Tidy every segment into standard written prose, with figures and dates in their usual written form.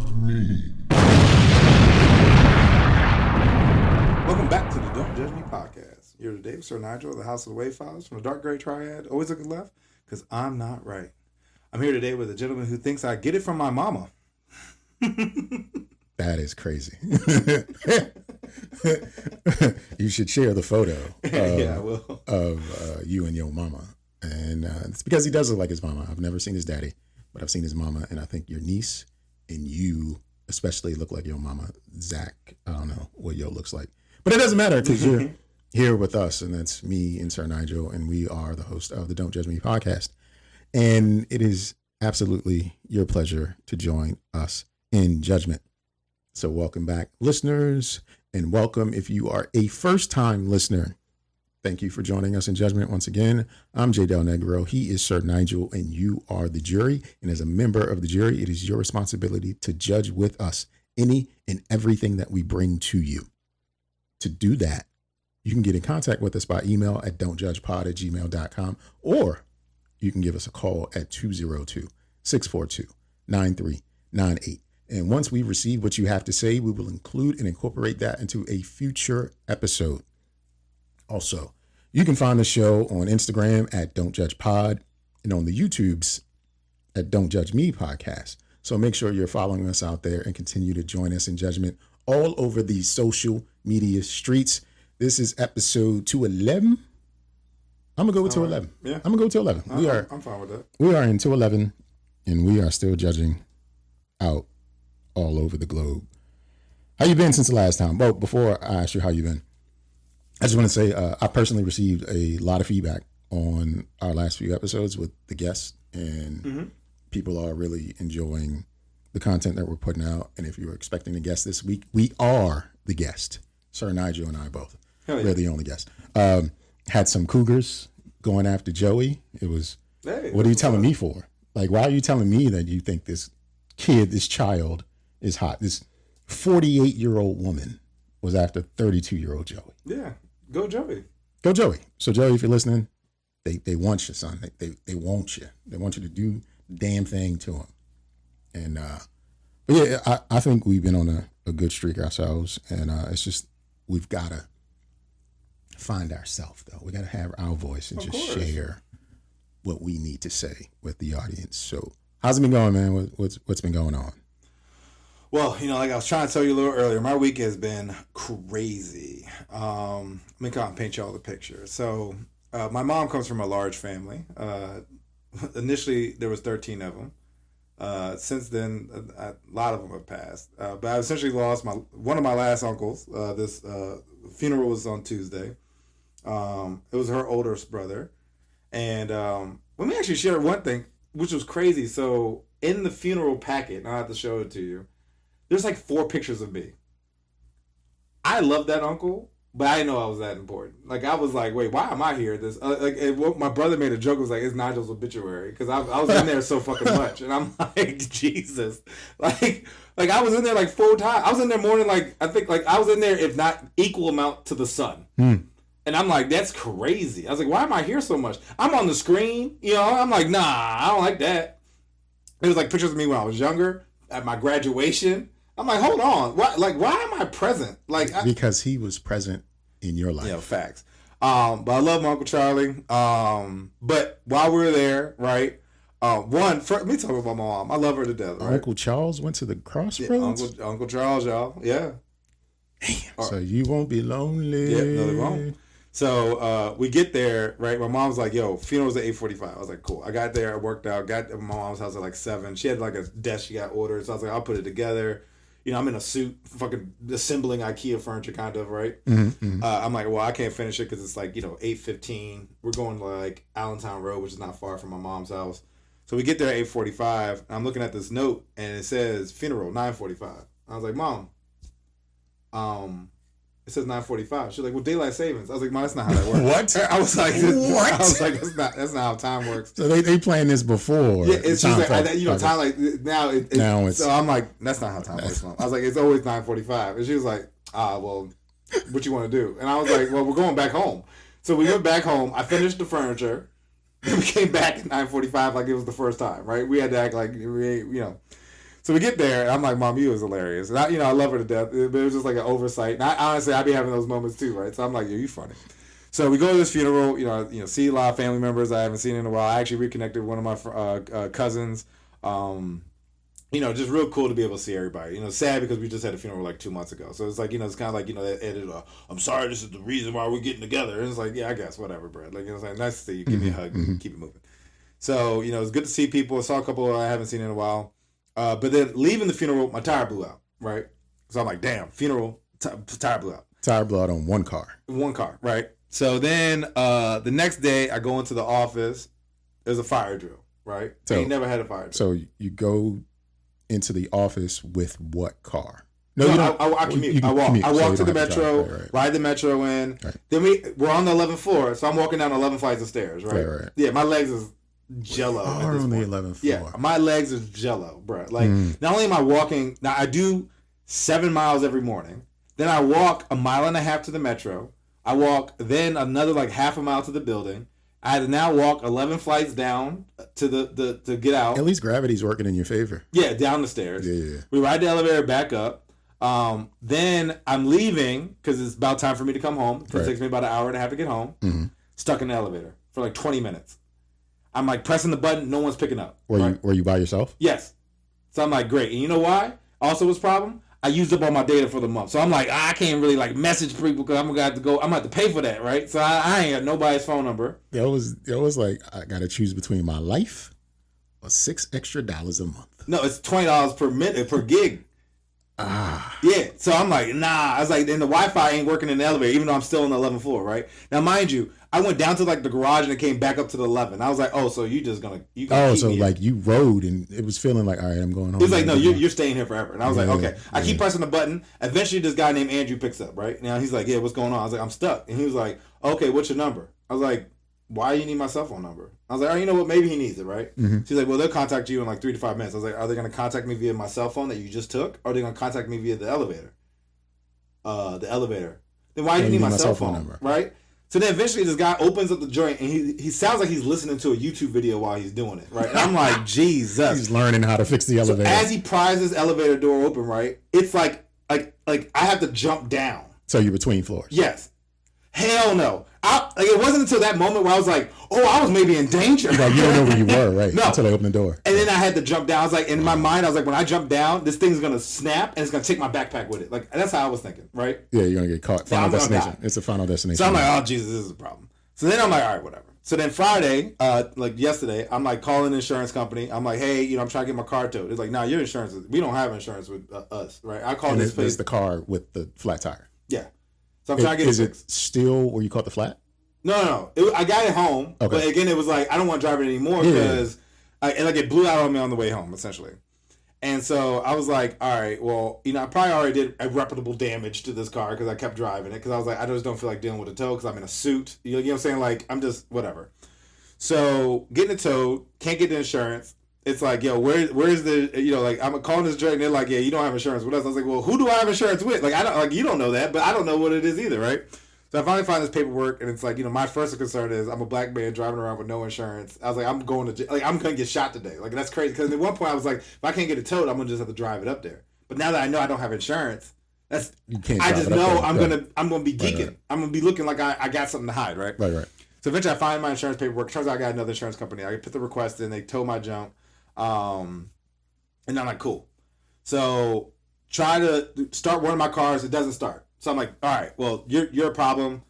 me. Welcome back to the Don't Judge Me podcast. Here today with Sir Nygel of the House of the Wayfinders from the Dark Gray Triad. Always looking left, because I'm not right. I'm here today with a gentleman who thinks I get it from my mama. That is crazy. You should share the photo of you and your mama. And it's because he does look like his mama. I've never seen his daddy, but I've seen his mama. And I think your niece and you especially look like your mama. Zach, I don't know what yo looks like. But it doesn't matter because you're here with us. And that's me and Sir Nygel. And we are the host of the Don't Judge Me podcast. And it is absolutely your pleasure to join us in judgment. So welcome back, listeners, and welcome if you are a first-time listener. Thank you for joining us in judgment once again. I'm J. Delnegro. He is Sir Nygel, and you are the jury. And as a member of the jury, it is your responsibility to judge with us any and everything that we bring to you. To do that, you can get in contact with us by email at don'tjudgepod@gmail.com, or you can give us a call at 202-642-9398. And once we receive what you have to say, we will include and incorporate that into a future episode. Also, you can find the show on Instagram at Don't Judge Pod and on the YouTubes at Don't Judge Me Podcast. So make sure you're following us out there and continue to join us in judgment all over the social media streets. This is episode 211. I'm going to go with 211. Yeah. I'm going to go with 211. I'm fine with that. We are in 211, and we are still judging out all over the globe. How you been since the last time? Well, before I ask you how you been, I just want to say I personally received a lot of feedback on our last few episodes with the guests, and people are really enjoying the content that we're putting out. And if you were expecting a guest this week, we are the guest. Sir Nygel and I both. We're the only guest. Had some cougars going after Joey. It was, what are you telling me for? Like, why are you telling me that you think this kid, this child is hot? This 48-year-old woman was after 32-year-old Joey. Yeah, go Joey. Go Joey. So Joey, if you're listening, they want you, son. They want you. They want you to do the damn thing to them. And but yeah, I think we've been on a good streak ourselves, and it's just we've got to find ourselves though. We got to have our voice and share what we need to say with the audience. So how's it been going, man? What's been going on? Well, like I was trying to tell you a little earlier, my week has been crazy. Let me kind of paint you all the picture. So my mom comes from a large family. Initially, there was 13 of them. Since then, a lot of them have passed. But I essentially lost one of my last uncles. This funeral was on Tuesday. It was her oldest brother. And let me actually share one thing, which was crazy. So in the funeral packet, and I have to show it to you, there's like 4 pictures of me. I love that uncle, but I didn't know I was that important. Like, I was like, wait, why am I here? My brother made a joke. It was like, it's Nigel's obituary. Because I was in there so fucking much. And I'm like, Jesus. Like I was in there like 4 times. I was in there more than I think I was in there, if not equal amount to the son. And I'm like, that's crazy. I was like, why am I here so much? I'm on the screen. I'm like, nah, I don't like that. It was like pictures of me when I was younger, at my graduation. I'm like, hold on. Why am I present? Because he was present in your life. Yeah, facts. But I love my Uncle Charlie. But while we were there, right? Let me talk about my mom. I love her to death. Right? Uncle Charles went to the crossroads. Yeah, Uncle Charles, y'all. Yeah. Damn. So you won't be lonely. Yeah, no, they won't. So we get there, right? My mom's like, yo, funeral's at 8:45. I was like, cool. I got there, I worked out, got to my mom's house at like 7. She had like a desk she got ordered. So I was like, I'll put it together. I'm in a suit, fucking assembling IKEA furniture, kind of, right? I'm like, well, I can't finish it because it's like, 8:15. We're going to like Allentown Road, which is not far from my mom's house. So we get there at 8:45. And I'm looking at this note, and it says funeral 9:45. I was like, Mom, it says 9:45. She's like, well, daylight savings. I was like, Mom, that's not how that works. What? I was like, what? I was like, that's not how time works. So they planned this before. Yeah, it's just like, time like now it's. So I'm like, that's not how time works, Mom. I was like, it's always 9:45, and she was like, well, what you want to do? And I was like, well, we're going back home. So we went back home. I finished the furniture. We came back at 9:45 like it was the first time, right? We had to act like So we get there, and I'm like, Mom, you was hilarious. And I love her to death. It was just like an oversight. And honestly, I be having those moments too, right? So I'm like, you funny. So we go to this funeral, see a lot of family members I haven't seen in a while. I actually reconnected with one of my cousins. Just real cool to be able to see everybody. Sad because we just had a funeral like 2 months ago. So it's like, it's kind of like, that edit, I'm sorry, this is the reason why we're getting together. And it's like, yeah, I guess, whatever, bro. Like, it's like, nice to see you. Give me a hug and keep it moving. So, it's good to see people. I saw a couple I haven't seen in a while. But then leaving the funeral, my tire blew out, right? So I'm like, damn, funeral, tire blew out. Tire blew out on one car. One car, right? So then the next day I go into the office. There's a fire drill, right? So, I ain't never had a fire drill. So you go into the office with what car? No, you don't. I commute. I walk. Commute, I walk to the metro, ride the metro in. Right. Then we're on the 11th floor, so I'm walking down 11 flights of stairs, right? Right. Yeah, my legs is jello. Are on the 11th floor. Yeah, my legs is jello, bro. Like, not only am I walking, now I do 7 miles every morning. Then I walk 1.5 miles to the metro. I walk then another like half a mile to the building. I had to now walk 11 flights down to get out. At least gravity's working in your favor. Yeah, down the stairs. Yeah. We ride the elevator back up. Then I'm leaving because it's about time for me to come home. It takes me about 1.5 hours to get home. Mm-hmm. Stuck in the elevator for like 20 minutes. I'm like pressing the button. No one's picking up. Were you by yourself? Yes. So I'm like, great. And you know why? Also, what's the problem? I used up all my data for the month. So I'm like, I can't really like message people because I'm going to have to go. I'm going to have to pay for that, right? So I ain't got nobody's phone number. It was like, I got to choose between my life or $6 extra a month. No, it's $20 per minute, per gig. Yeah. So I'm like, nah. I was like, and the Wi-Fi ain't working in the elevator, even though I'm still on the 11th floor, right? Now, mind you, I went down to like the garage and it came back up to the 11. I was like, oh, so you just gonna so like you rode and it was feeling like, all right, I'm going home. He's like, no, you're staying here forever. And I was like, okay. I keep pressing the button. Eventually, this guy named Andrew picks up, right? Now he's like, yeah, what's going on? I was like, I'm stuck. And he was like, okay, what's your number? I was like, why do you need my cell phone number? I was like, oh, you know what? Maybe he needs it, right? Mm-hmm. She's like, well, they'll contact you in like 3 to 5 minutes. I was like, are they going to contact me via my cell phone that you just took? Or are they going to contact me via the elevator? Then why do you need my cell phone number? Right? So then eventually this guy opens up the joint and he sounds like he's listening to a YouTube video while he's doing it, right? And I'm like, Jesus. He's learning how to fix the elevator. So as he pries his elevator door open, right, it's like I have to jump down. So you're between floors? Yes. Hell no. It wasn't until that moment where I was like, oh, I was maybe in danger. Like, you don't know where you were, right? No. Until they opened the door. And then I had to jump down. I was like, in my mind, I was like, when I jump down, this thing's going to snap and it's going to take my backpack with it. Like, that's how I was thinking, right? Yeah, you're going to get caught. Final destination. It's a final destination. So I'm like, oh, Jesus, this is a problem. So then I'm like, all right, whatever. So then Friday, like yesterday, I'm like calling the insurance company. I'm like, hey, I'm trying to get my car towed. It's like, nah, your insurance, we don't have insurance with us, right? I called this place. It's the car with the flat tire. Yeah. So I'm trying to get it fixed. Is it still where you caught the flat? No. I got it home, okay. But again, it was like I don't want to drive it anymore because it blew out on me on the way home, essentially. And so I was like, all right, well, I probably already did irreparable damage to this car because I kept driving it because I was like, I just don't feel like dealing with a tow because I'm in a suit. You know what I'm saying? Like, I'm just whatever. So getting it towed, can't get the insurance. It's like, yo, where's the, like, I'm calling this joint and they're like, yeah, you don't have insurance with us. I was like, well, who do I have insurance with? Like, I don't, like, you don't know that, but I don't know what it is either, right? So I finally find this paperwork and it's like, my first concern is I'm a black man driving around with no insurance. I was like, I'm going to, like, I'm going to get shot today. Like, that's crazy. Because at one point I was like, if I can't get it towed, I'm going to just have to drive it up there. But now that I know I don't have insurance, I just know I'm going to be geeking. Right. I'm going to be looking like I got something to hide, right? Right. So eventually I find my insurance paperwork. Turns out I got another insurance company. I put the request in, they tow my junk. And I'm like, cool. So try to start one of my cars. It doesn't start. So I'm like, all right, well, you're a problem.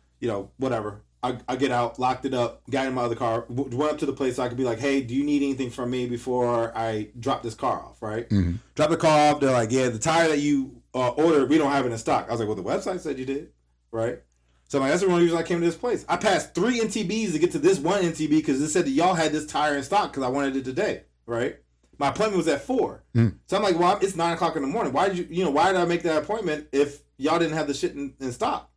Whatever. I get out, locked it up, got in my other car, went up to the place so I could be like, hey, do you need anything from me before I drop this car off, right? Mm-hmm. Drop the car off. They're like, yeah, the tire that you ordered, we don't have it in stock. I was like, well, the website said you did, right? So I'm like, that's the one reason I came to this place. I passed 3 NTBs to get to this one NTB because it said that y'all had this tire in stock because I wanted it today, right? My appointment was at 4. So I'm like, well, it's 9 o'clock in the morning. Why did why did I make that appointment if y'all didn't have the shit in stock?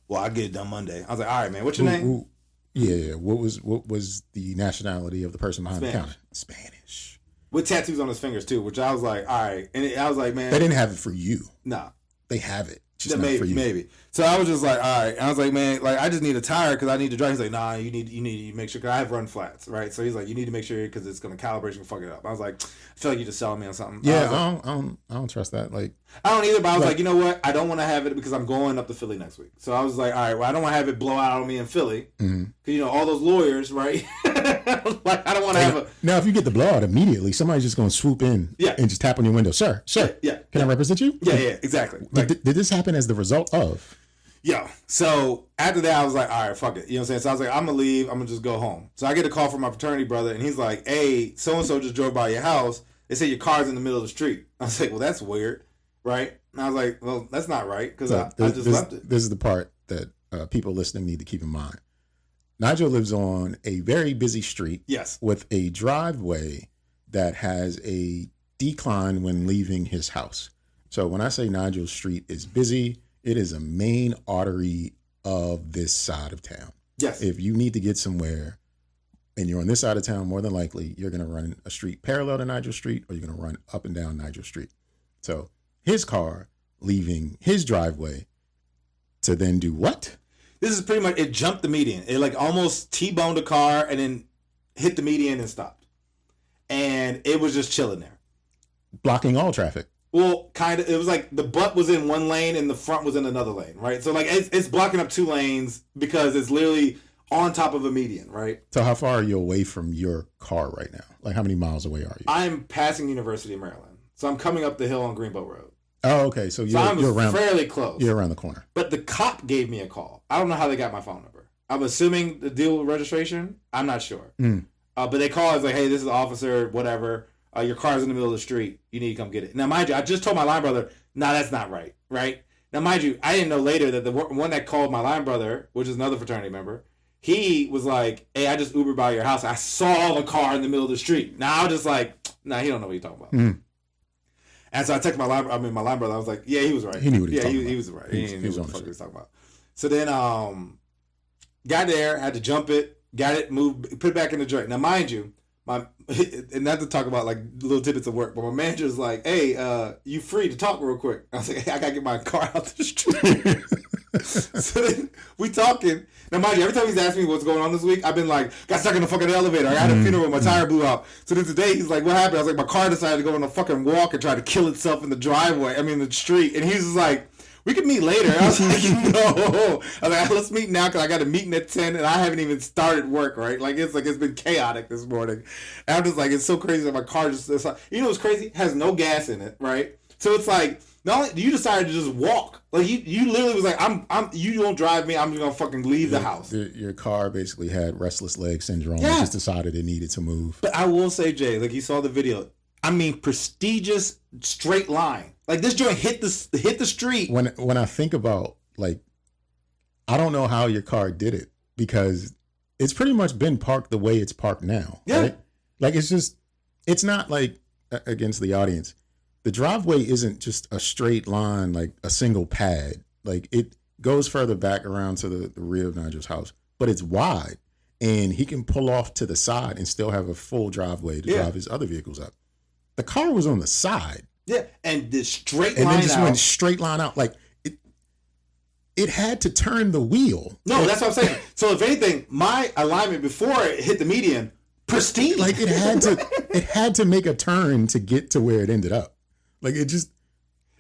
Well, I'll get it done Monday. I was like, all right, man, what's your name? Yeah. What was the nationality of the person behind the counter? Spanish. With tattoos on his fingers too, which I was like, all right. And I was like, man. They didn't have it for you. Nah. They have it. just not for you. Maybe. So I was just like, all right. And I was like, man, like I just need a tire because I need to drive. He's like, nah, you need to make sure because I have run flats, right? So he's like, you need to make sure because it's gonna calibrate and fuck it up. I was like, I feel like you're just selling me on something. Yeah, I don't trust that. Like I don't either. But I was like, you know what? I don't want to have it because I'm going up to Philly next week. So I was like, all right, well, I don't want to have it blow out on me in Philly because you know all those lawyers, right? Like I don't want to have a. Now, if you get the blowout immediately, somebody's just gonna swoop in, and just tap on your window, sir. Yeah. Can I represent you? Yeah, exactly. Like, did this happen as the result of? Yeah. So after that, I was like, all right, fuck it. You know what I'm saying? So I was like, I'm going to leave. I'm going to just go home. So I get a call from my fraternity brother, and he's like, hey, so-and-so just drove by your house. They say your car's in the middle of the street. I was like, well, that's weird, right? And I was like, well, that's not right because I just left it. This is the part that people listening need to keep in mind. Nygel lives on a very busy street with a driveway that has a decline when leaving his house. So when I say Nygel's street is busy, it is a main artery of this side of town. Yes. If you need to get somewhere and you're on this side of town, more than likely you're going to run a street parallel to Nygel Street or you're going to run up and down Nygel Street. So his car leaving his driveway to then do what? This is pretty much, it jumped the median. It like almost T-boned a car and then hit the median and stopped. And it was just chilling there. Blocking all traffic. Well, kind of. It was like the butt was in one lane and the front was in another lane, right? So like it's blocking up two lanes because it's literally on top of a median, right? So how far are you away from your car right now? Like how many miles away are you? I'm passing University of Maryland. So I'm coming up the hill on Greenbow Road. Oh, okay. So you're around, fairly close. You're around the corner. But the cop gave me a call. I don't know how they got my phone number. I'm assuming the deal with registration. I'm not sure. But they call us like, hey, this is the officer, whatever. Your car's in the middle of the street. You need to come get it. Now, mind you, I just told my line brother, nah, that's not right, right? Now, mind you, I didn't know later that the one that called my line brother, which is another fraternity member, he was like, hey, I just Ubered by your house. I saw the car in the middle of the street. Now, I was just like, nah, he don't know what you're talking about. And so I texted my line brother. I was like, yeah, he was right. He knew what he was talking about. He was right. He knew what the fuck he was talking about. So then got there, had to jump it, got it, moved, put it back in the joint. Now, mind you, and not to talk about like little tidbits of work, but my manager's like, hey, you free to talk real quick? I was like, hey, I gotta get my car out the street. So then we talking. Now mind you, every time he's asking me what's going on this week, I've been like, got stuck in the fucking elevator. I had a funeral, my tire blew out. So then today he's like, what happened? I was like, my car decided to go on a fucking walk and try to kill itself in the the street. And he's just like, we could meet later. I was like, no. I was like, let's meet now because I got a meeting at 10 and I haven't even started work, right? It's been chaotic this morning. And I'm just like, it's so crazy that my car just, it's like, you know what's crazy? It has no gas in it, right? So it's like, not only you decided to just walk. Like you literally was like, you don't drive me, I'm just gonna fucking leave the house. Your car basically had restless leg syndrome. Yeah. It just decided it needed to move. But I will say, Jay, like you saw the video. I mean, prestigious straight line. Like this joint hit the street. When I think about like, I don't know how your car did it because it's pretty much been parked the way it's parked now. Yeah. Right? Like it's not like against the audience. The driveway isn't just a straight line, like a single pad. Like it goes further back around to the rear of Nygel's house, but it's wide and he can pull off to the side and still have a full driveway to drive his other vehicles up. The car was on the side. Yeah, and the straight line out. And then just went straight line out. Like, it had to turn the wheel. No, that's what I'm saying. So, if anything, my alignment before it hit the median, pristine. Like, it had to make a turn to get to where it ended up. Like, it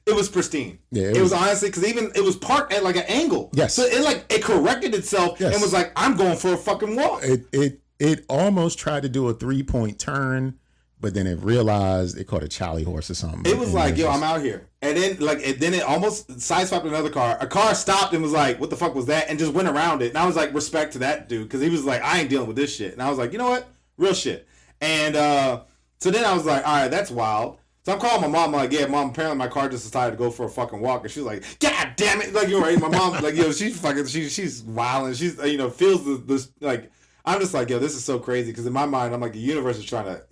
was pristine. Yeah, it was honestly, because even it was parked at like an angle. Yes. So, it corrected itself and was like, I'm going for a fucking walk. It almost tried to do a 3-point turn. But then it realized it caught a Charlie horse or something. It was like, yo, I'm out here. And then it almost sideswiped another car. A car stopped and was like, what the fuck was that? And just went around it. And I was like, respect to that dude. Because he was like, I ain't dealing with this shit. And I was like, you know what? Real shit. And so then I was like, all right, that's wild. So I'm calling my mom. I'm like, yeah, mom, apparently my car just decided to go for a fucking walk. And she's like, God damn it. Like, you're right. My mom, like, yo, she's wild. And she's, feels this, like, I'm just like, yo, this is so crazy. Because in my mind, I'm like, the universe is trying to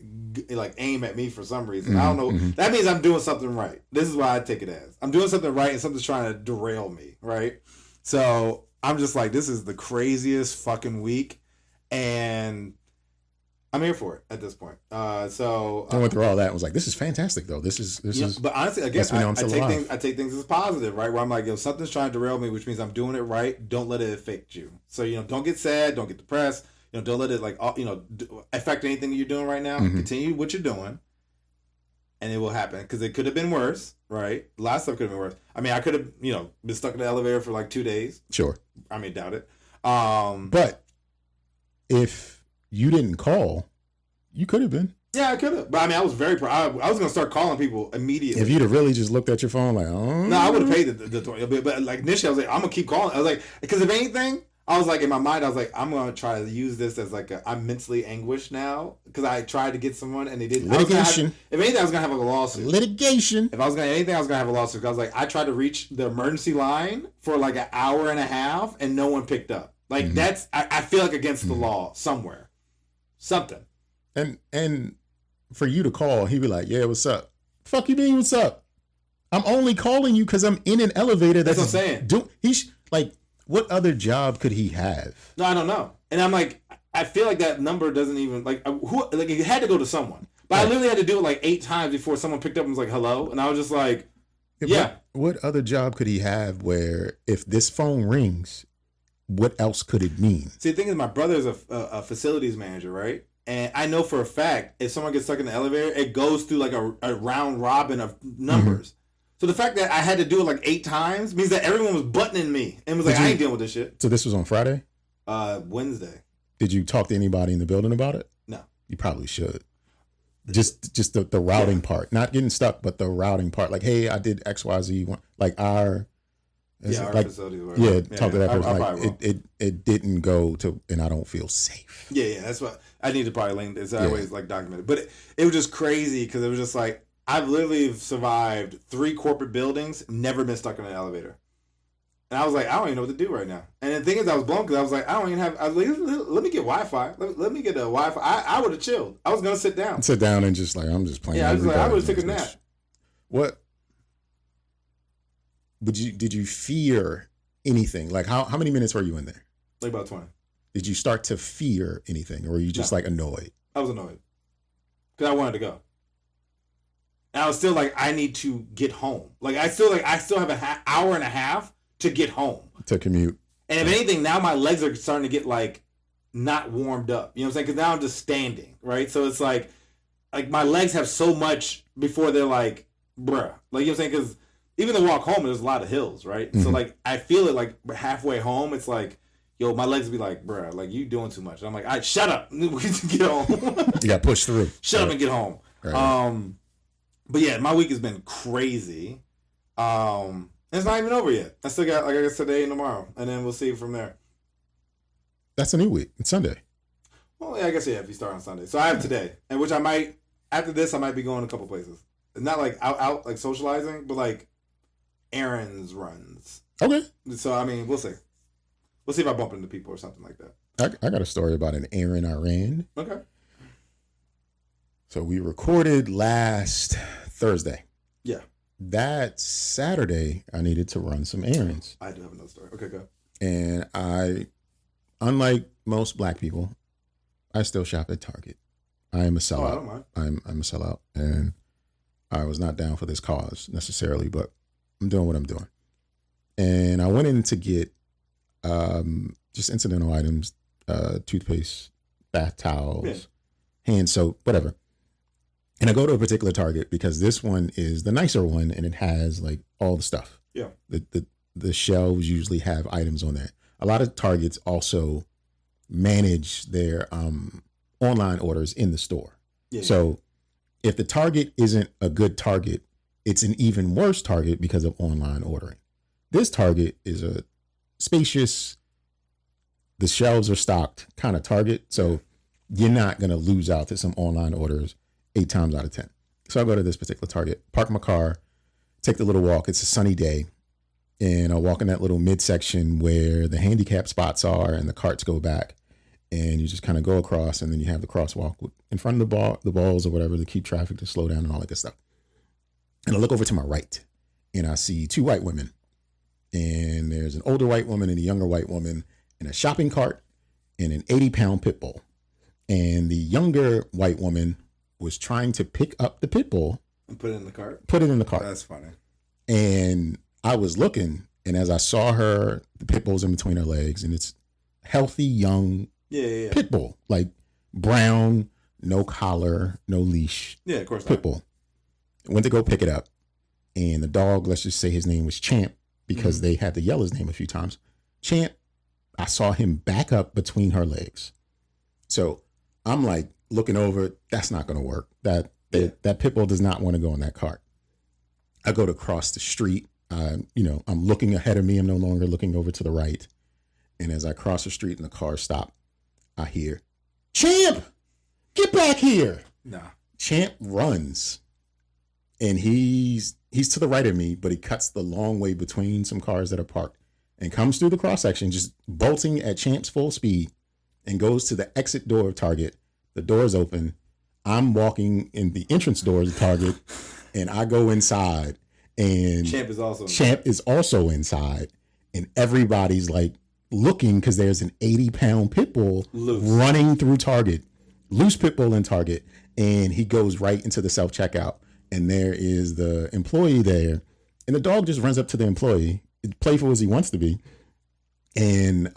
like aim at me for some reason. I don't know. That means I'm doing something right. This is what I take it as. I'm doing something right and something's trying to derail me, right? So I'm just like, this is the craziest fucking week. And I'm here for it at this point. So I went through all that and was like, this is fantastic though. This is but honestly, again, lets me know I'm still alive. I take things as positive, right? Where I'm like, something's trying to derail me, which means I'm doing it right. Don't let it affect you. So don't get sad, don't get depressed. Don't let it affect anything that you're doing right now. Continue what you're doing, and it will happen because it could have been worse, right? A lot of stuff could have been worse. I mean, I could have been stuck in the elevator for like 2 days. Sure. I mean, doubt it. But if you didn't call, you could have been. Yeah, I could have. But I mean, I was very I was gonna start calling people immediately. If you'd have really just looked at your phone like, oh. No, I would have paid the but like initially I was like, I'm gonna keep calling. I was like, because if anything, I was like in my mind, I was like, I'm gonna try to use this as like I'm mentally anguished now because I tried to get someone and they didn't. Litigation. If anything, I was gonna have like a lawsuit. Litigation. If I was gonna anything, I was gonna have a lawsuit. Because I was like, I tried to reach the emergency line for like an hour and a half and no one picked up. Like that's I feel like against the law somewhere, something. And for you to call, he'd be like, yeah, what's up? Fuck you mean, what's up? I'm only calling you because I'm in an elevator. That's what I'm saying. He's like, what other job could he have? No, I don't know. And I'm like, I feel like that number doesn't even it had to go to someone. But right. I literally had to do it like 8 times before someone picked up and was like, hello. And I was just like, yeah. What other job could he have where if this phone rings, what else could it mean? See, the thing is, my brother is a facilities manager, right? And I know for a fact, if someone gets stuck in the elevator, it goes through like a round robin of numbers. So the fact that I had to do it like 8 times means that everyone was buttoning me and was like, I ain't dealing with this shit. So this was on Friday? Wednesday. Did you talk to anybody in the building about it? No. You probably should. Just the routing part. Not getting stuck, but the routing part. Like, hey, I did XYZ. Like our facilities. Talk to that person. Like it didn't go to, and I don't feel safe. Yeah. That's what I need to probably link this. I always like documented, but it was just crazy because it was just like I've literally survived 3 corporate buildings, never been stuck in an elevator, and I was like, I don't even know what to do right now. And the thing is, I was blown because I was like, I don't even have. I was like, let me get Wi-Fi. Let me get a Wi-Fi. I would have chilled. I was gonna sit down and just like I'm just playing. Yeah, I was like, I would have taken a nap. What? Did you fear anything? Like how many minutes were you in there? Like about 20. Did you start to fear anything, or were you just like annoyed? I was annoyed because I wanted to go. And I was still like, I need to get home. Like I still have an hour and a half to get home to commute. And if anything, now my legs are starting to get like not warmed up. You know what I'm saying? Because now I'm just standing, right? So it's like my legs have so much before they're like, bruh. Like, you know what I'm saying? Because even the walk home, there's a lot of hills, right? So like I feel it like halfway home, it's like, yo, my legs be like, bruh, like you doing too much. And I'm like, all right, shut up. We can get home. You got pushed through. Shut up and get home. Right. But yeah, my week has been crazy. It's not even over yet. I still got, like I guess, today and tomorrow, and then we'll see from there. That's a new week. It's Sunday. Well, yeah, I guess, yeah, if you start on Sunday. So I have today, and which I might, after this, I might be going a couple places. Not like out like socializing, but like errands runs. Okay. So, I mean, we'll see. We'll see if I bump into people or something like that. I got a story about an errand I ran. Okay. So we recorded last Thursday. Yeah. That Saturday, I needed to run some errands. I do have another story. Okay, go. And I, unlike most black people, I still shop at Target. I am a sellout. Oh, I don't mind. I'm a sellout. And I was not down for this cause necessarily, but I'm doing what I'm doing. And I went in to get just incidental items, toothpaste, bath towels, hand soap, whatever. And I go to a particular Target because this one is the nicer one and it has like all the stuff. Yeah. The shelves usually have items on there. A lot of Targets also manage their online orders in the store. Yeah. So if the Target isn't a good Target, it's an even worse Target because of online ordering. This Target is a spacious, the shelves are stocked kind of Target. So you're not going to lose out to some online orders 8 times out of 10. So I go to this particular Target, park my car, take the little walk. It's a sunny day. And I walk in that little midsection where the handicap spots are and the carts go back. And you just kind of go across, and then you have the crosswalk in front of the balls or whatever to keep traffic to slow down and all that good stuff. And I look over to my right, and I see 2 white women. And there's an older white woman and a younger white woman in a shopping cart and an 80-pound pit bull. And the younger white woman was trying to pick up the pit bull and put it in the cart. Put it in the cart. That's funny. And I was looking, and as I saw her, the pit bull's in between her legs, and it's healthy young pit bull, like brown, no collar, no leash. Yeah, of course. Pit bull. Went to go pick it up, and the dog, let's just say his name was Champ, because they had to yell his name a few times. Champ, I saw him back up between her legs. So I'm like looking over, that's not going to work. That pit bull does not want to go in that cart. I go to cross the street. I'm looking ahead of me. I'm no longer looking over to the right. And as I cross the street and the car stop, I hear, Champ, get back here. Nah. Champ runs. And he's to the right of me, but he cuts the long way between some cars that are parked and comes through the cross section, just bolting at Champ's full speed, and goes to the exit door of Target. The door's open. I'm walking in the entrance door of Target, and I go inside, and Champ is also inside, and everybody's like looking because there's an 80-pound pit bull running through Target, loose pit bull in Target, and he goes right into the self-checkout. And there is the employee there, and the dog just runs up to the employee, playful as he wants to be. And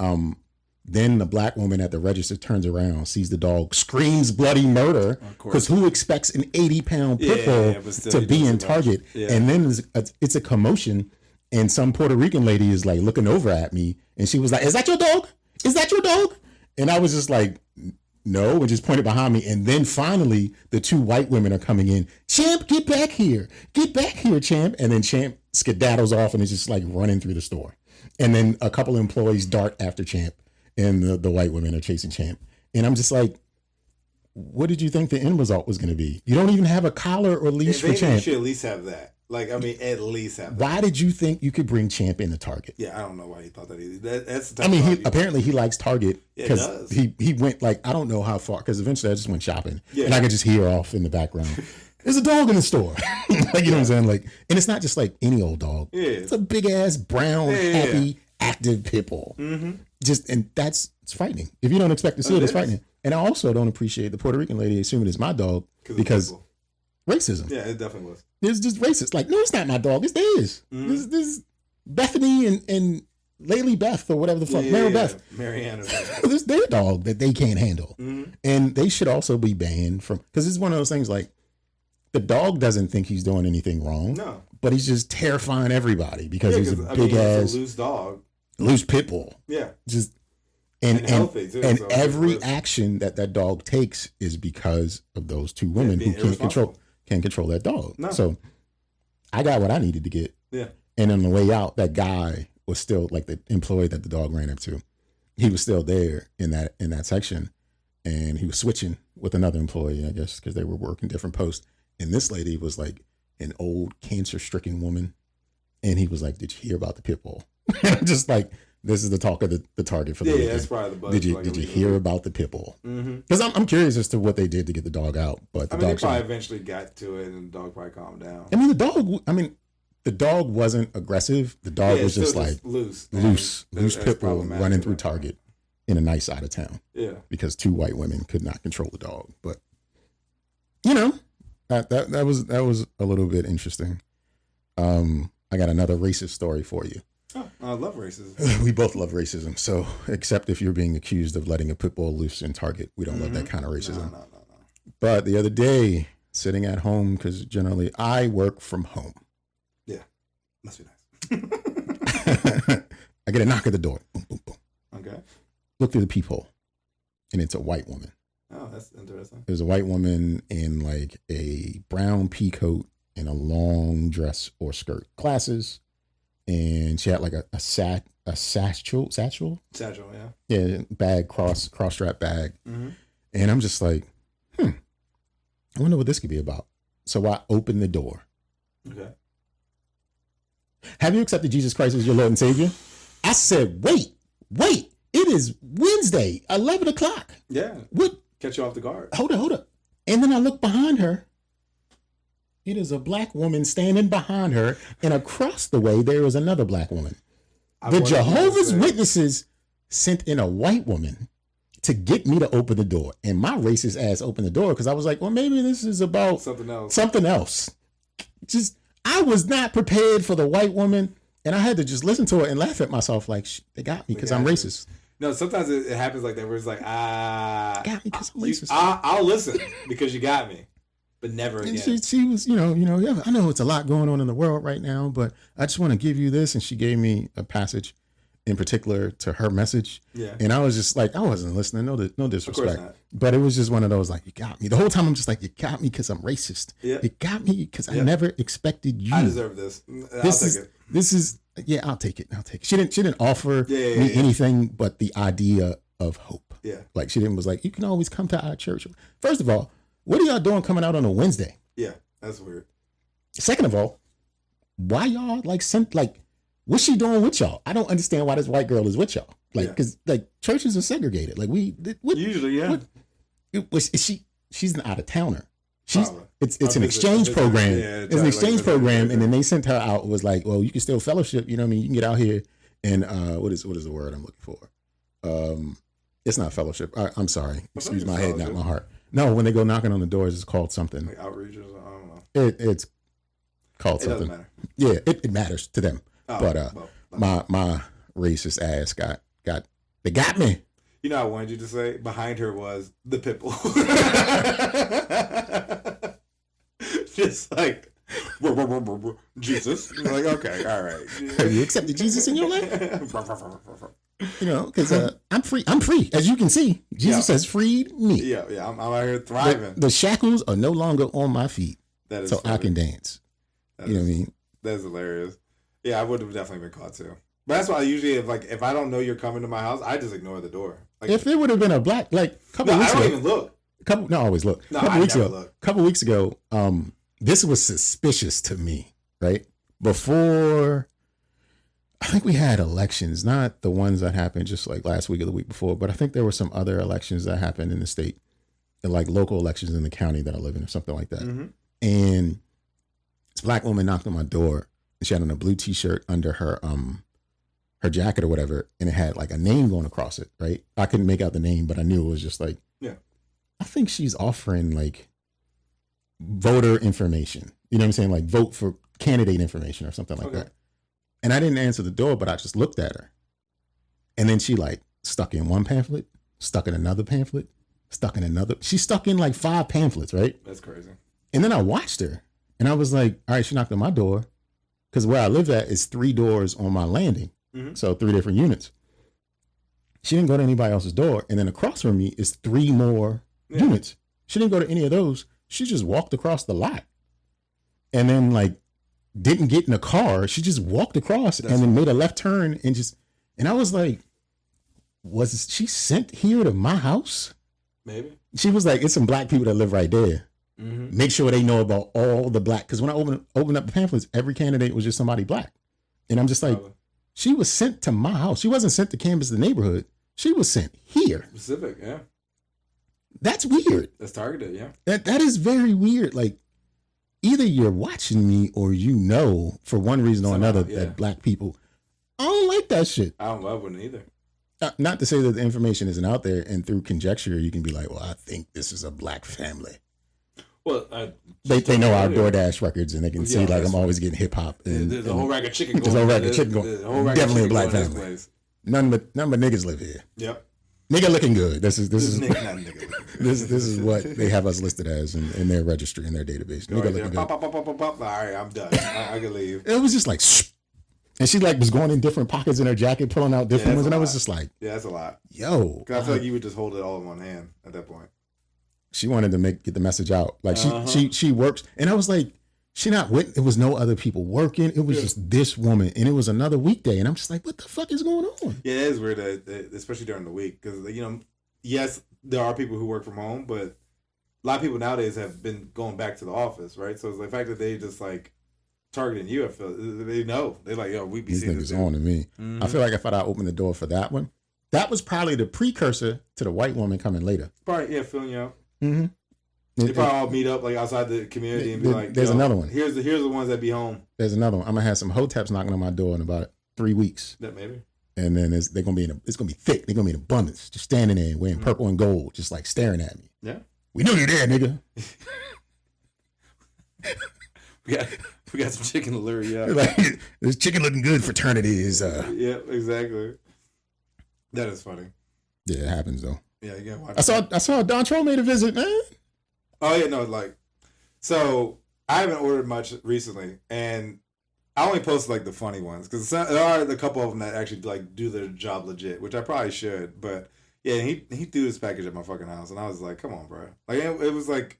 then the black woman at the register turns around, sees the dog, screams bloody murder, because who expects an 80-pound pit bull to be in Target? Yeah. And then it's a commotion, and some Puerto Rican lady is like looking over at me, and she was like, "Is that your dog? Is that your dog?" And I was just like, no, and just pointed behind me. And then finally, the two white women are coming in. Champ, get back here. Get back here, Champ. And then Champ skedaddles off and is just like running through the store. And then a couple of employees dart after Champ, and the white women are chasing Champ. And I'm just like, what did you think the end result was going to be? You don't even have a collar or leash for Champ. You should at least have that. At least have that. Why did you think you could bring Champ into Target? Yeah, I don't know why he thought that either. That's the apparently he likes Target because he went I don't know how far, because eventually I just went shopping and I could just hear off in the background. There's a dog in the store. You know what I'm saying? And it's not just like any old dog. Yeah. It's a big ass, brown, happy, active pit bull. Mm-hmm. It's frightening. If you don't expect to see it, it's frightening. And I also don't appreciate the Puerto Rican lady assuming it's my dog because racism. Yeah, it definitely was. It's just racist. No, it's not my dog. It's theirs. Mm-hmm. This is Bethany and Laylee Beth or whatever the fuck. Beth. Mariana Beth. This is their dog that they can't handle. Mm-hmm. And they should also be banned from, because it's one of those things the dog doesn't think he's doing anything wrong. No. But he's just terrifying everybody because he's a big ass. He's a loose dog. Loose pit bull. Yeah. Just and healthy too. And every action that dog takes is because of those two women who can't control that dog. No. So I got what I needed to get. Yeah. And on the way out, that guy was still the employee that the dog ran up to. He was still there in that section, and he was switching with another employee, I guess, because they were working different posts. And this lady was an old cancer-stricken woman, and he was like, "Did you hear about the pit bull?" And I'm just this is the talk of the Target for the weekend. Yeah, that's probably the buzz. Did you hear about the pit bull? Because I'm curious as to what they did to get the dog out. But they probably eventually got to it, and the dog probably calmed down. The dog wasn't aggressive. The dog was just loose pit bull running through Target in a nice side of town. Yeah, because two white women could not control the dog. But that was a little bit interesting. I got another racist story for you. Oh, I love racism. We both love racism. So, except if you're being accused of letting a pit bull loose in Target, we don't love that kind of racism. No. But the other day, sitting at home, because generally I work from home. Yeah, must be nice. I get a knock at the door. Boom, boom, boom. Okay. Look through the peephole, and it's a white woman. Oh, that's interesting. There's a white woman in a brown pea coat and a long dress or skirt, glasses. And she had a satchel, yeah, bag, cross strap bag. Mm-hmm. And I'm just like, I wonder what this could be about. So I opened the door. Okay. Have you accepted Jesus Christ as your Lord and Savior? I said, wait, it is Wednesday, 11 o'clock. Yeah. What? Catch you off the guard. Hold up. And then I look behind her. It is a black woman standing behind her, and across the way, there is another black woman. The Jehovah's Witnesses sent in a white woman to get me to open the door. And my racist ass opened the door because I was like, well, maybe this is about something else. Just, I was not prepared for the white woman. And I had to just listen to it and laugh at myself like, they got me because I'm racist. No, sometimes it happens like that where it's like, got me because I'm racist. I'll listen because you got me, but never again. And she was, yeah, I know it's a lot going on in the world right now, but I just want to give you this. And she gave me a passage in particular to her message. Yeah. And I was just like, I wasn't listening. No disrespect. Of course not. But it was just one of those like, you got me. The whole time I'm just like, you got me because I'm racist. Yeah. You got me because I never expected you. I deserve this. I'll take it. This is, yeah, I'll take it. She didn't offer me anything but the idea of hope. Yeah. Like she was like, you can always come to our church. First of all, what are y'all doing coming out on a Wednesday? Yeah, that's weird. Second of all, why y'all what's she doing with y'all? I don't understand why this white girl is with y'all. Like, because churches are segregated. Like Usually, yeah. She's an out of towner. It's an exchange program. It's an exchange program, and then they sent her out. Was like, well, you can still fellowship. You know what I mean? You can get out here and what is the word I'm looking for? It's not fellowship. I'm sorry. Excuse my head, not my heart. No, when they go knocking on the doors, it's called something. Like outreach or something. I don't know. It's called something. Doesn't matter. Yeah, it matters to them. But my racist ass they got me. You know, I wanted you to say behind her was the pitbull. Just like Jesus. You're like, okay, all right. Have you accepted Jesus in your life? Because I'm free. I'm free, as you can see. Jesus has freed me. Yeah. I'm out here thriving. The shackles are no longer on my feet, that is so funny. I can dance. What I mean? That's hilarious. Yeah, I would have definitely been caught too. But that's why I usually, if I don't know you're coming to my house, I just ignore the door. Like, if it would have been a black, couple weeks ago, I don't even look. Always look. No, couple weeks ago, this was suspicious to me, right? Before, I think we had elections, not the ones that happened just like last week or the week before, but I think there were some other elections that happened in the state, and like local elections in the county that I live in or something like that. Mm-hmm. And this black woman knocked on my door, and she had on a blue t-shirt under her jacket or whatever, and it had like a name going across it, right? I couldn't make out the name, but I knew it was just like, I think she's offering like voter information. You know what I'm saying? Like vote for candidate information or something like that. And I didn't answer the door, but I just looked at her. And then she like stuck in one pamphlet, stuck in another pamphlet, stuck in another. She stuck in like 5 pamphlets, right? That's crazy. And then I watched her and I was like, all right, she knocked on my door. Because where I live at is 3 doors on my landing. Mm-hmm. So 3 different units. She didn't go to anybody else's door. And then across from me is 3 more units. She didn't go to any of those. She just walked across the lot. And then like didn't get in a car. She just walked across and then made a left turn and I was like, was she sent here to my house? Maybe. She was like, it's some black people that live right there. Mm-hmm. Make sure they know about all the black. Because when I opened up the pamphlets, every candidate was just somebody black. And I'm just like, she was sent to my house. She wasn't sent to canvass the neighborhood. She was sent here. Specific, yeah. That's weird. That's targeted, yeah. That is very weird. Like, either you're watching me or for one reason or another that black people, I don't like that shit. I wouldn't either. Not to say that the information isn't out there and through conjecture you can be like, well, I think this is a black family. Well, they know our DoorDash records and they can see like I'm always getting hip hop. There's a whole rack of chicken going. There's a whole rack of chicken going. Definitely a black family. None but niggas live here. Yep. Nigga looking good. This is what they have us listed as in their registry, in their database. Nigga looking good. Pop. All right, I'm done. I can leave. It was just like, shh. And she like was going in different pockets in her jacket, pulling out different ones, and I was just like, yeah, that's a lot. Yo, because I feel like you would just hold it all in one hand at that point. She wanted to get the message out. Like she works, and I was like, she not with. It was no other people working. It was just this woman, and it was another weekday, and I'm just like, what the fuck is going on? Yeah, it is weird, especially during the week, because yes, there are people who work from home, but a lot of people nowadays have been going back to the office, right? So it's the fact that they just like targeting you. I feel they know they're like, yo, we be these seeing niggas on to me. Mm-hmm. I feel like if I'd opened the door for that one, that was probably the precursor to the white woman coming later. Probably, filling you out. Mm-hmm. They probably all meet up like outside the community and be like, "There's another one. Here's the ones that be home." There's another one. I'm gonna have some hoteps knocking on my door in about 3 weeks. That maybe. And then it's gonna be thick. They're gonna be in abundance, just standing there wearing purple and gold, just like staring at me. Yeah. We knew you there, nigga. we got some chicken to lure you up. Like, this chicken looking good fraternity is. Yeah, exactly. That is funny. Yeah, it happens though. Yeah, you gotta watch. I saw Don Troll made a visit, man. Oh yeah, no, like, so I haven't ordered much recently, and I only posted like the funny ones because there are a couple of them that actually like do their job legit, which I probably should. But yeah, he threw this package at my fucking house, and I was like, "Come on, bro!" Like it was like,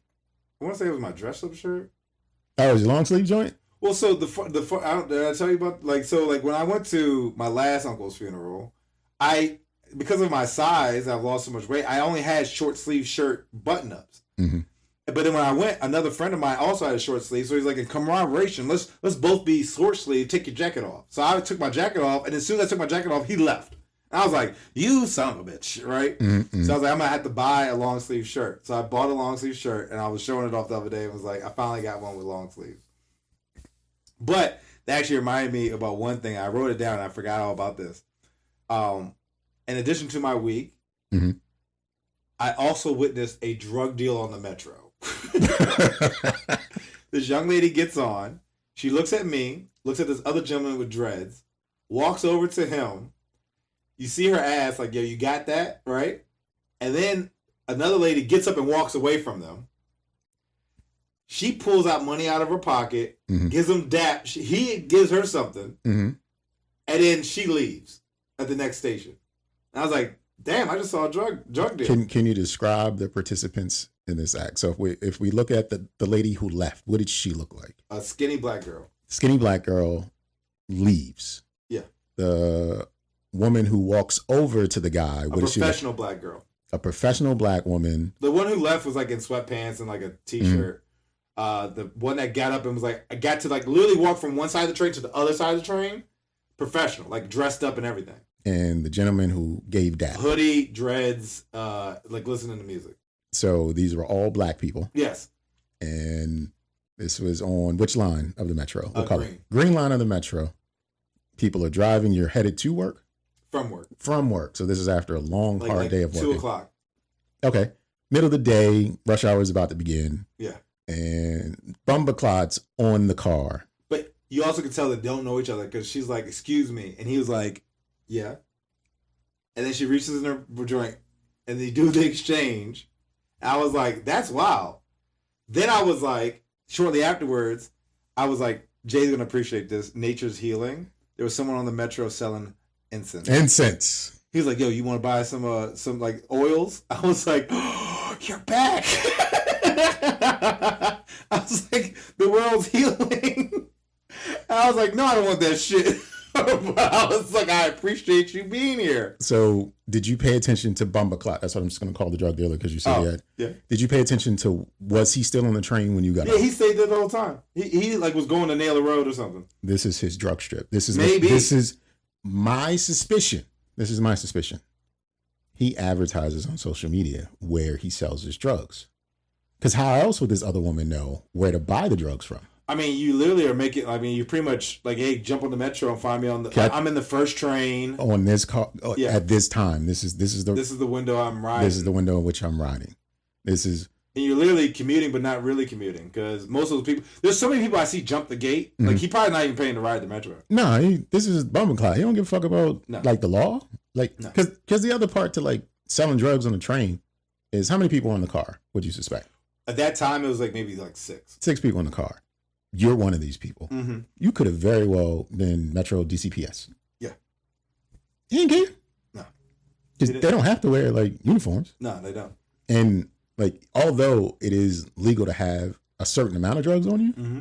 I want to say it was my dress up shirt. Oh, it was your long sleeve joint? Well, so did I tell you about like when I went to my last uncle's funeral, because of my size, I've lost so much weight. I only had short sleeve shirt button ups. Mm-hmm. But then when I went, another friend of mine also had a short sleeve, so he's like, in commemoration, let's both be short sleeve. Take your jacket off. So I took my jacket off, and as soon as I took my jacket off, he left. And I was like, "You son of a bitch!" Right? Mm-hmm. So I was like, "I'm gonna have to buy a long sleeve shirt." So I bought a long sleeve shirt, and I was showing it off the other day. And was like, I finally got one with long sleeves. But that actually reminded me about one thing. I wrote it down, and I forgot all about this. In addition to my week, mm-hmm. I also witnessed a drug deal on the metro. This young lady gets on. She looks at me, looks at this other gentleman with dreads, walks over to him. You see her ass, like, yo, you got that, right? And then another lady gets up and walks away from them. She pulls out money out of her pocket, mm-hmm. gives him dap. He gives her something, mm-hmm. and then she leaves at the next station. And I was like, damn, I just saw a drug deal. Can you describe the participants in this act? So if we look at the lady who left, what did she look like? A skinny black girl. Skinny black girl leaves. Yeah. The woman who walks over to the guy. A professional black girl. A professional black woman. The one who left was like in sweatpants and like a t-shirt. Mm-hmm. The one that got up and was like, I got to like literally walk from one side of the train to the other side of the train. Professional, like dressed up and everything. And the gentleman who gave that. Hoodie, dreads, like listening to music. So these were all black people. Yes. And this was on which line of the metro? Green. Green line of the metro. People are driving. You're headed to work? From work. So this is after a long, hard day of work. 2:00. Okay. Middle of the day, rush hour is about to begin. Yeah. And bumba-clots on the car. But you also can tell they don't know each other because she's like, excuse me. And he was like, yeah. And then she reaches in her joint and they do the exchange. And I was like, that's wild. Then I was like, shortly afterwards, I was like, Jay's going to appreciate this. Nature's healing. There was someone on the metro selling incense. He was like, yo, you want to buy some like oils? I was like, oh, you're back. I was like, the world's healing. I was like, no, I don't want that shit. But I was like, I appreciate you being here. So did you pay attention to Bumba-Clot? That's what I'm just going to call the drug dealer because you said he had. Yeah. Did you pay attention to, was he still on the train when you got Yeah, off? he stayed there the whole time. He like was going to Naylor Road or something. This is his drug strip. This is my suspicion. This is my suspicion. He advertises on social media where he sells his drugs. Because how else would this other woman know where to buy the drugs from? I mean, you literally are making. I mean, you pretty much like, hey, jump on the metro and find me on the. I'm in the first train on this car at this time. This is the window I'm riding. This is the window in which I'm riding. This is. And you're literally commuting, but not really commuting, because most of those people. There's so many people I see jump the gate. Mm-hmm. Like he probably not even paying to ride the metro. No, this is Bumba-Clot. He don't give a fuck about like the law, like because the other part to like selling drugs on the train is how many people in the car would you suspect? At that time, it was like maybe like six. 6 people in the car. You're one of these people. Mm-hmm. You could have very well been Metro DCPS. Yeah. He ain't care. No. They don't have to wear like uniforms. No, they don't. And like, although it is legal to have a certain amount of drugs on you, mm-hmm.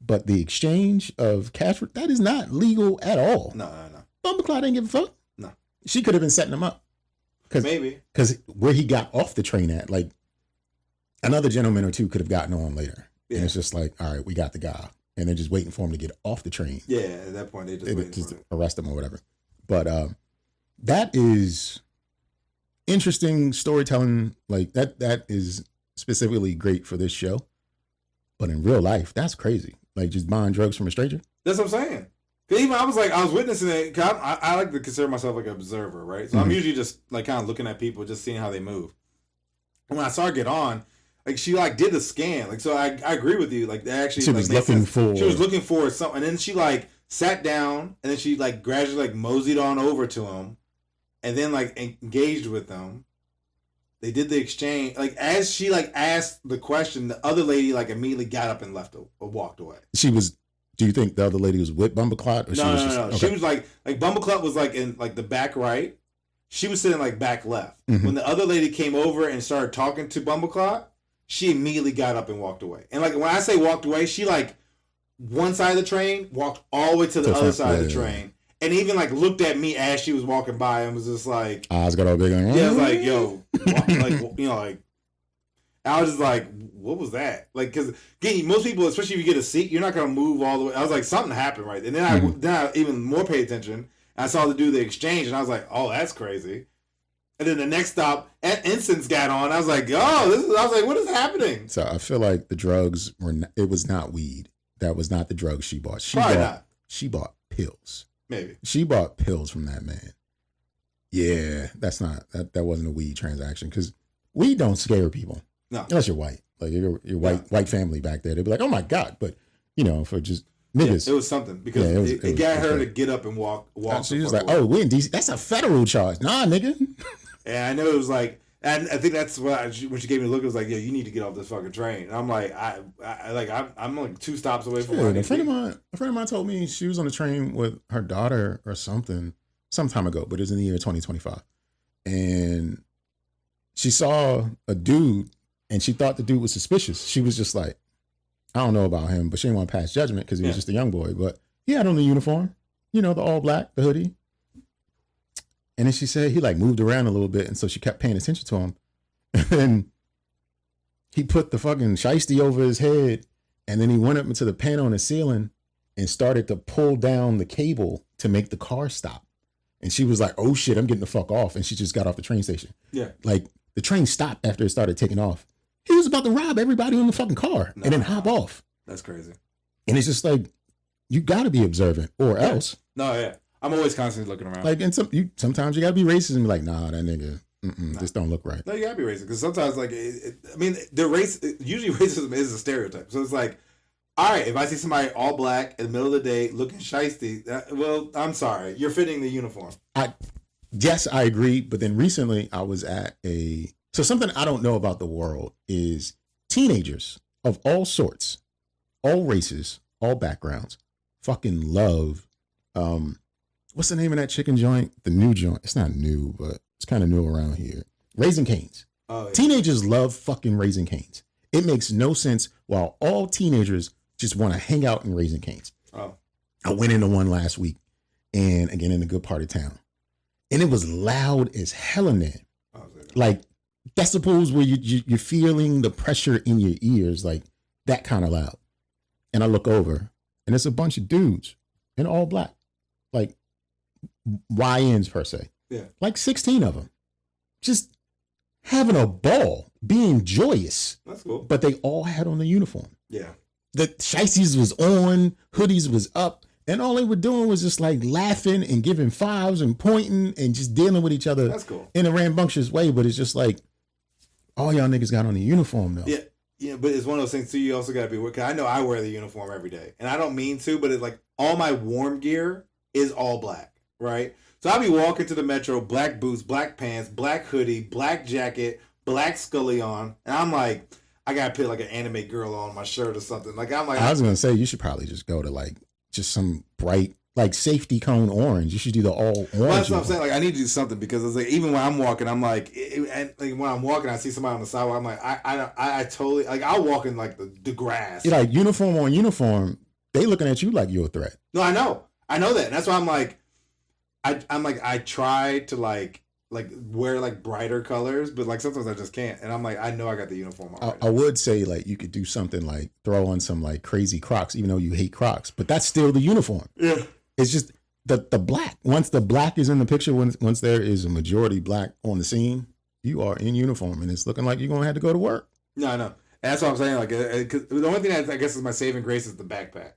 but the exchange of cash, that is not legal at all. No. Bumba-Clot didn't give a fuck. No. She could have been setting him up. Maybe. Because where he got off the train at, like, another gentleman or two could have gotten on later. Yeah. And it's just like, all right, we got the guy. And they're just waiting for him to get off the train. Yeah, at that point, they just arrest him or whatever. But that is interesting storytelling. Like, that is specifically great for this show. But in real life, that's crazy. Like, just buying drugs from a stranger. That's what I'm saying. Cause even I was witnessing it. Cause I like to consider myself like an observer, right? So I'm usually just like kind of looking at people, just seeing how they move. And when I saw her get on, like she like did the scan, like so I agree with you. Like that actually She like was made looking sense. for. She was looking for something, and then she like sat down, and then she like gradually like moseyed on over to him, and then like engaged with him. They did the exchange. Like as she like asked the question, the other lady like immediately got up and left or walked away. She was. Do you think the other lady was with Bumbleclot? Or she was No. Okay. She was like Bumbleclot was like in like the back right. She was sitting like back left. Mhm. When the other lady came over and started talking to Bumbleclot, she immediately got up and walked away. And like when I say walked away, she like one side of the train walked all the way to the other side of the train, and even like looked at me as she was walking by and was just like, eyes got all big on. yeah, I was like, yo, like you know, like I was just like, what was that? Like, because again, most people, especially if you get a seat, you're not gonna move all the way. I was like, something happened right, and then I even more paid attention. I saw the do the exchange, and I was like, oh, that's crazy. And then the next stop, Incense got on. I was like, oh, this is. I was like, what is happening? So I feel like the drugs were. It was not weed. That was not the drugs she bought. She bought pills. Maybe she bought pills from that man. Yeah, that's not that wasn't a weed transaction because weed don't scare people. No, unless you're white. Like your white family back there, they'd be like, oh my God. But you know, for just niggas, it was something because it got her to get up and walk. She was like, oh, we're in DC. That's a federal charge. Nah, nigga. And I know it was like, and I think that's what when she gave me the look, it was like, yo, you need to get off this fucking train. And I'm like, I'm like 2 stops away from where a friend of mine told me she was on the train with her daughter or something some time ago, but it was in the year 2025. And she saw a dude and she thought the dude was suspicious. She was just like, I don't know about him, but she didn't want to pass judgment because he was just a young boy. But he had on the uniform, you know, the all black, the hoodie. And then she said he like moved around a little bit. And so she kept paying attention to him. And then he put the fucking shiesty over his head. And then he went up into the panel on the ceiling and started to pull down the cable to make the car stop. And she was like, oh shit, I'm getting the fuck off. And she just got off the train station. Yeah. Like the train stopped after it started taking off. He was about to rob everybody in the fucking car and then hop off. That's crazy. And it's just like, you got to be observant or else. No, yeah. I'm always constantly looking around. Like, and sometimes you got to be racist and be like, nah, that nigga, this don't look right. No, you got to be racist because sometimes, like, I mean, usually racism is a stereotype. So it's like, all right, if I see somebody all black in the middle of the day looking shiesty, well, I'm sorry, you're fitting the uniform. Yes, I agree. But then recently I was at so something I don't know about the world is teenagers of all sorts, all races, all backgrounds, fucking love, what's the name of that chicken joint? The new joint. It's not new, but it's kind of new around here. Raising Cane's. Oh, yeah. Teenagers love fucking Raising Cane's. It makes no sense while all teenagers just want to hang out in Raising Cane's. Oh. I went into one last week and again in a good part of town. And it was loud as hell in there. Oh, like decibels where you're feeling the pressure in your ears, like that kind of loud. And I look over and it's a bunch of dudes in all black, like YNs per se. Yeah. Like 16 of them. Just having a ball, being joyous. That's cool. But they all had on the uniform. Yeah. The shiesties was on, hoodies was up, and all they were doing was just like laughing and giving fives and pointing and just dealing with each other. That's cool. In a rambunctious way, but it's just like, all y'all niggas got on the uniform though. Yeah. Yeah, but it's one of those things too. You also got to be aware. Cause I know I wear the uniform every day, and I don't mean to, but it's like all my warm gear is all black, right? So I'll be walking to the metro, black boots, black pants, black hoodie, black jacket, black Scully on, and I'm like, I gotta put like an anime girl on my shirt or something. Like I'm like, I was gonna say you should probably just go to like just some bright like safety cone orange. You should do the all orange. Well, that's what I'm saying. Like I need to do something because it's like even when I'm walking, I'm like, and like when I'm walking, I see somebody on the sidewalk. I'm like, I totally like I'll walk in like the grass. You're like uniform on uniform. They looking at you like you're a threat. No, I know that. And that's why I'm like, I'm like I try to like wear like brighter colors, but like sometimes I just can't. And I'm like, I know I got the uniform on. I would say like you could do something like throw on some like crazy Crocs, even though you hate Crocs, but that's still the uniform. Yeah. It's just the black. Once the black is in the picture, once there is a majority black on the scene, you are in uniform, and it's looking like you're gonna have to go to work. No, I know. And that's what I'm saying. Like, 'cause the only thing that I guess is my saving grace is the backpack.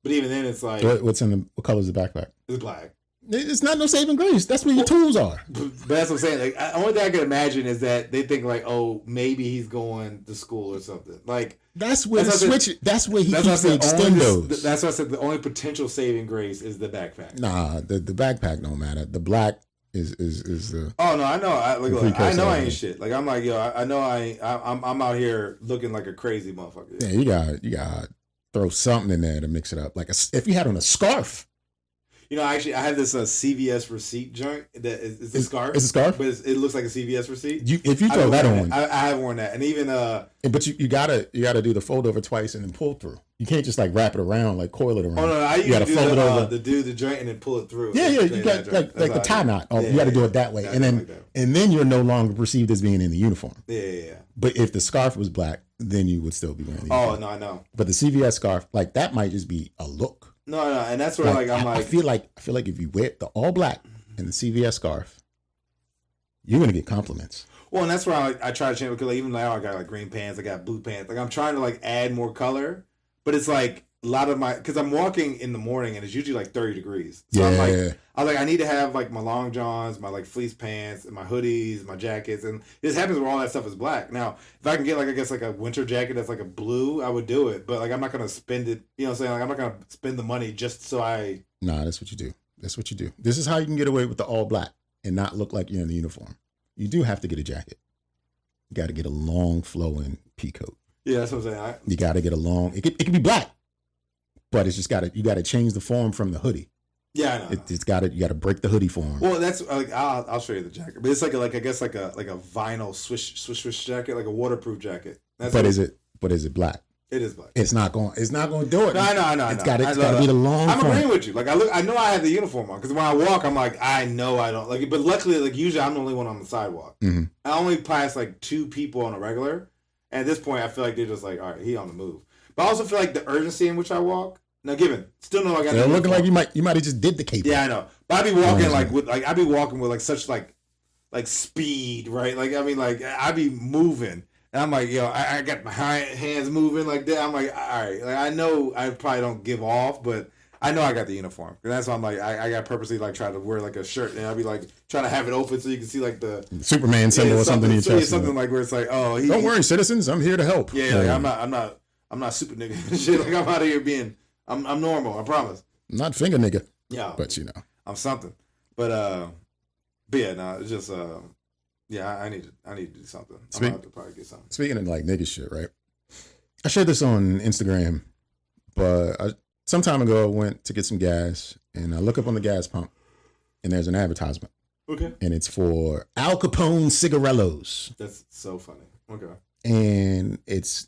But even then, it's like What color is the backpack? it's black. It's not no saving grace. That's where your tools are. But that's what I'm saying. Like, only thing I can imagine is that they think like, oh, maybe he's going to school or something. Like that's where the switch. That's where he keeps the extendos. That's why I said the only potential saving grace is the backpack. Nah, the backpack don't matter. The black is the. Oh no, I know. I know I ain't shit. Like I'm like yo, I know I'm out here looking like a crazy motherfucker. Yeah, you got throw something in there to mix it up. Like if you had on a scarf. You know, actually, I have this CVS receipt joint that is a scarf. It's a scarf, but it looks like a CVS receipt. If you throw that on, I have worn that, and even but you gotta do the fold over twice and then pull through. You can't just like wrap it around, like coil it around. Oh no, I usually do the joint and then pull it through. Yeah, you got like the tie knot. Oh, you got to do it that way, and then you're no longer perceived as being in the uniform. Yeah. But if the scarf was black, then you would still be wearing the uniform. Oh no, I know. But the CVS scarf, like that, might just be a look. No, and that's where I feel like if you wear the all black and the CVS scarf, you're gonna get compliments. Well, and that's where I try to change because like, even now I got like green pants, I got blue pants. Like I'm trying to like add more color, but it's like a lot of because I'm walking in the morning and it's usually like 30 degrees. So I need to have like my long johns, my like fleece pants, and my hoodies, my jackets, and this happens where all that stuff is black. Now, if I can get like I guess like a winter jacket that's like a blue, I would do it. But like I'm not gonna spend it. You know what I'm saying? Like I'm not gonna spend the money just so I. Nah, that's what you do. This is how you can get away with the all black and not look like you're in the uniform. You do have to get a jacket. You got to get a long flowing pea coat. Yeah, that's what I'm saying. You got to get a long. It can be black. But it's just you got to change the form from the hoodie. Yeah, I know. You got to break the hoodie form. Well, that's like I'll show you the jacket, but it's like I guess like a vinyl swish jacket, like a waterproof jacket. Is it black? It is black. It's not going to do it. No, I know. It's got to be the long. I'm form. agreeing with you. Like I know I have the uniform on because when I walk, I'm like I know I don't like it. But luckily, like usually I'm the only one on the sidewalk. Mm-hmm. I only pass like 2 people on a regular. And at this point, I feel like they're just like, all right, he on the move. But I also feel like the urgency in which I walk. Now, still know I got. They're looking like you might have just did the cape. Yeah, I know. But I be walking I be walking with like such like speed, right? Like I mean, like I be moving, and I'm like, yo, I got my hands moving like that. I'm like, all right, like I know I probably don't give off, but I know I got the uniform, and that's why I'm like, I got purposely like try to wear like a shirt, and I'll be like trying to have it open so you can see like the Superman symbol or something in your chest. Something like where it's like, oh, don't worry, citizens, I'm here to help. Yeah, like, I'm not super nigga and shit. Like I'm out of here being. I'm normal, I promise. Not finger nigga. Yeah. But you know. I'm something. But yeah, no, it's just I need to do something. I'm gonna have to probably get something. Speaking of like nigga shit, right? I shared this on Instagram, but some time ago I went to get some gas and I look up on the gas pump and there's an advertisement. Okay. And it's for Al Capone cigarellos. That's so funny. Okay. And it's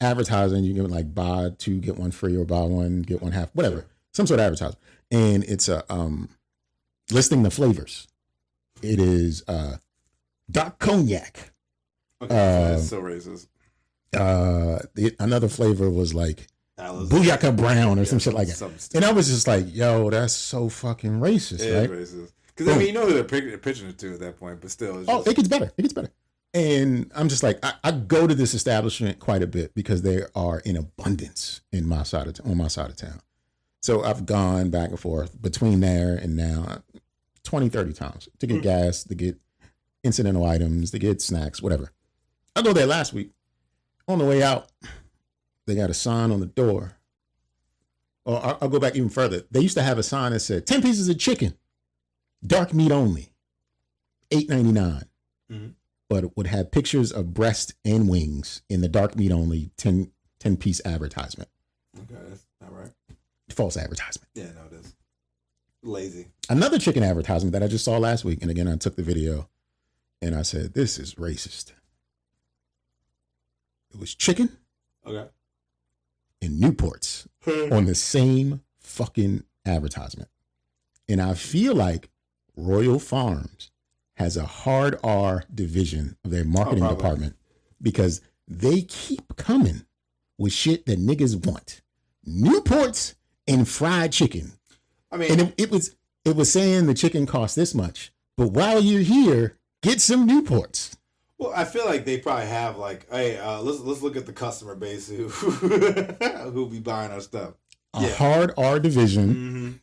advertising, you can like buy 2 get 1 free or buy 1 get 1 half, whatever, sure. Some sort of advertising, and it's a listing the flavors. It is dark cognac. Okay, that's so racist. Another flavor was like Booyaka Brown or some shit like that, and I was just like, yo, that's so fucking racist, right? Racist. Because I mean, you know who they're pitching it to at that point, but still, it's just... it gets better. And I'm just like, I go to this establishment quite a bit because they are in abundance on my side of town. So I've gone back and forth between there and now 20, 30 times to get gas, to get incidental items, to get snacks, whatever. I go there last week. On the way out, they got a sign on the door. Or I'll go back even further. They used to have a sign that said 10 pieces of chicken, dark meat only, $8.99. Mm-hmm. But it would have pictures of breast and wings in the dark meat only 10 piece advertisement. Okay, that's not right. False advertisement. Yeah, no, it is. Lazy. Another chicken advertisement that I just saw last week, and again, I took the video and I said, this is racist. It was chicken. Okay. And Newports on the same fucking advertisement. And I feel like Royal Farms has a hard R division of their marketing department because they keep coming with shit that niggas want. Newports and fried chicken. I mean, and it was saying the chicken costs this much, but while you're here, get some Newports. Well, I feel like they probably have like, hey, let's look at the customer base who be buying our stuff. a hard R division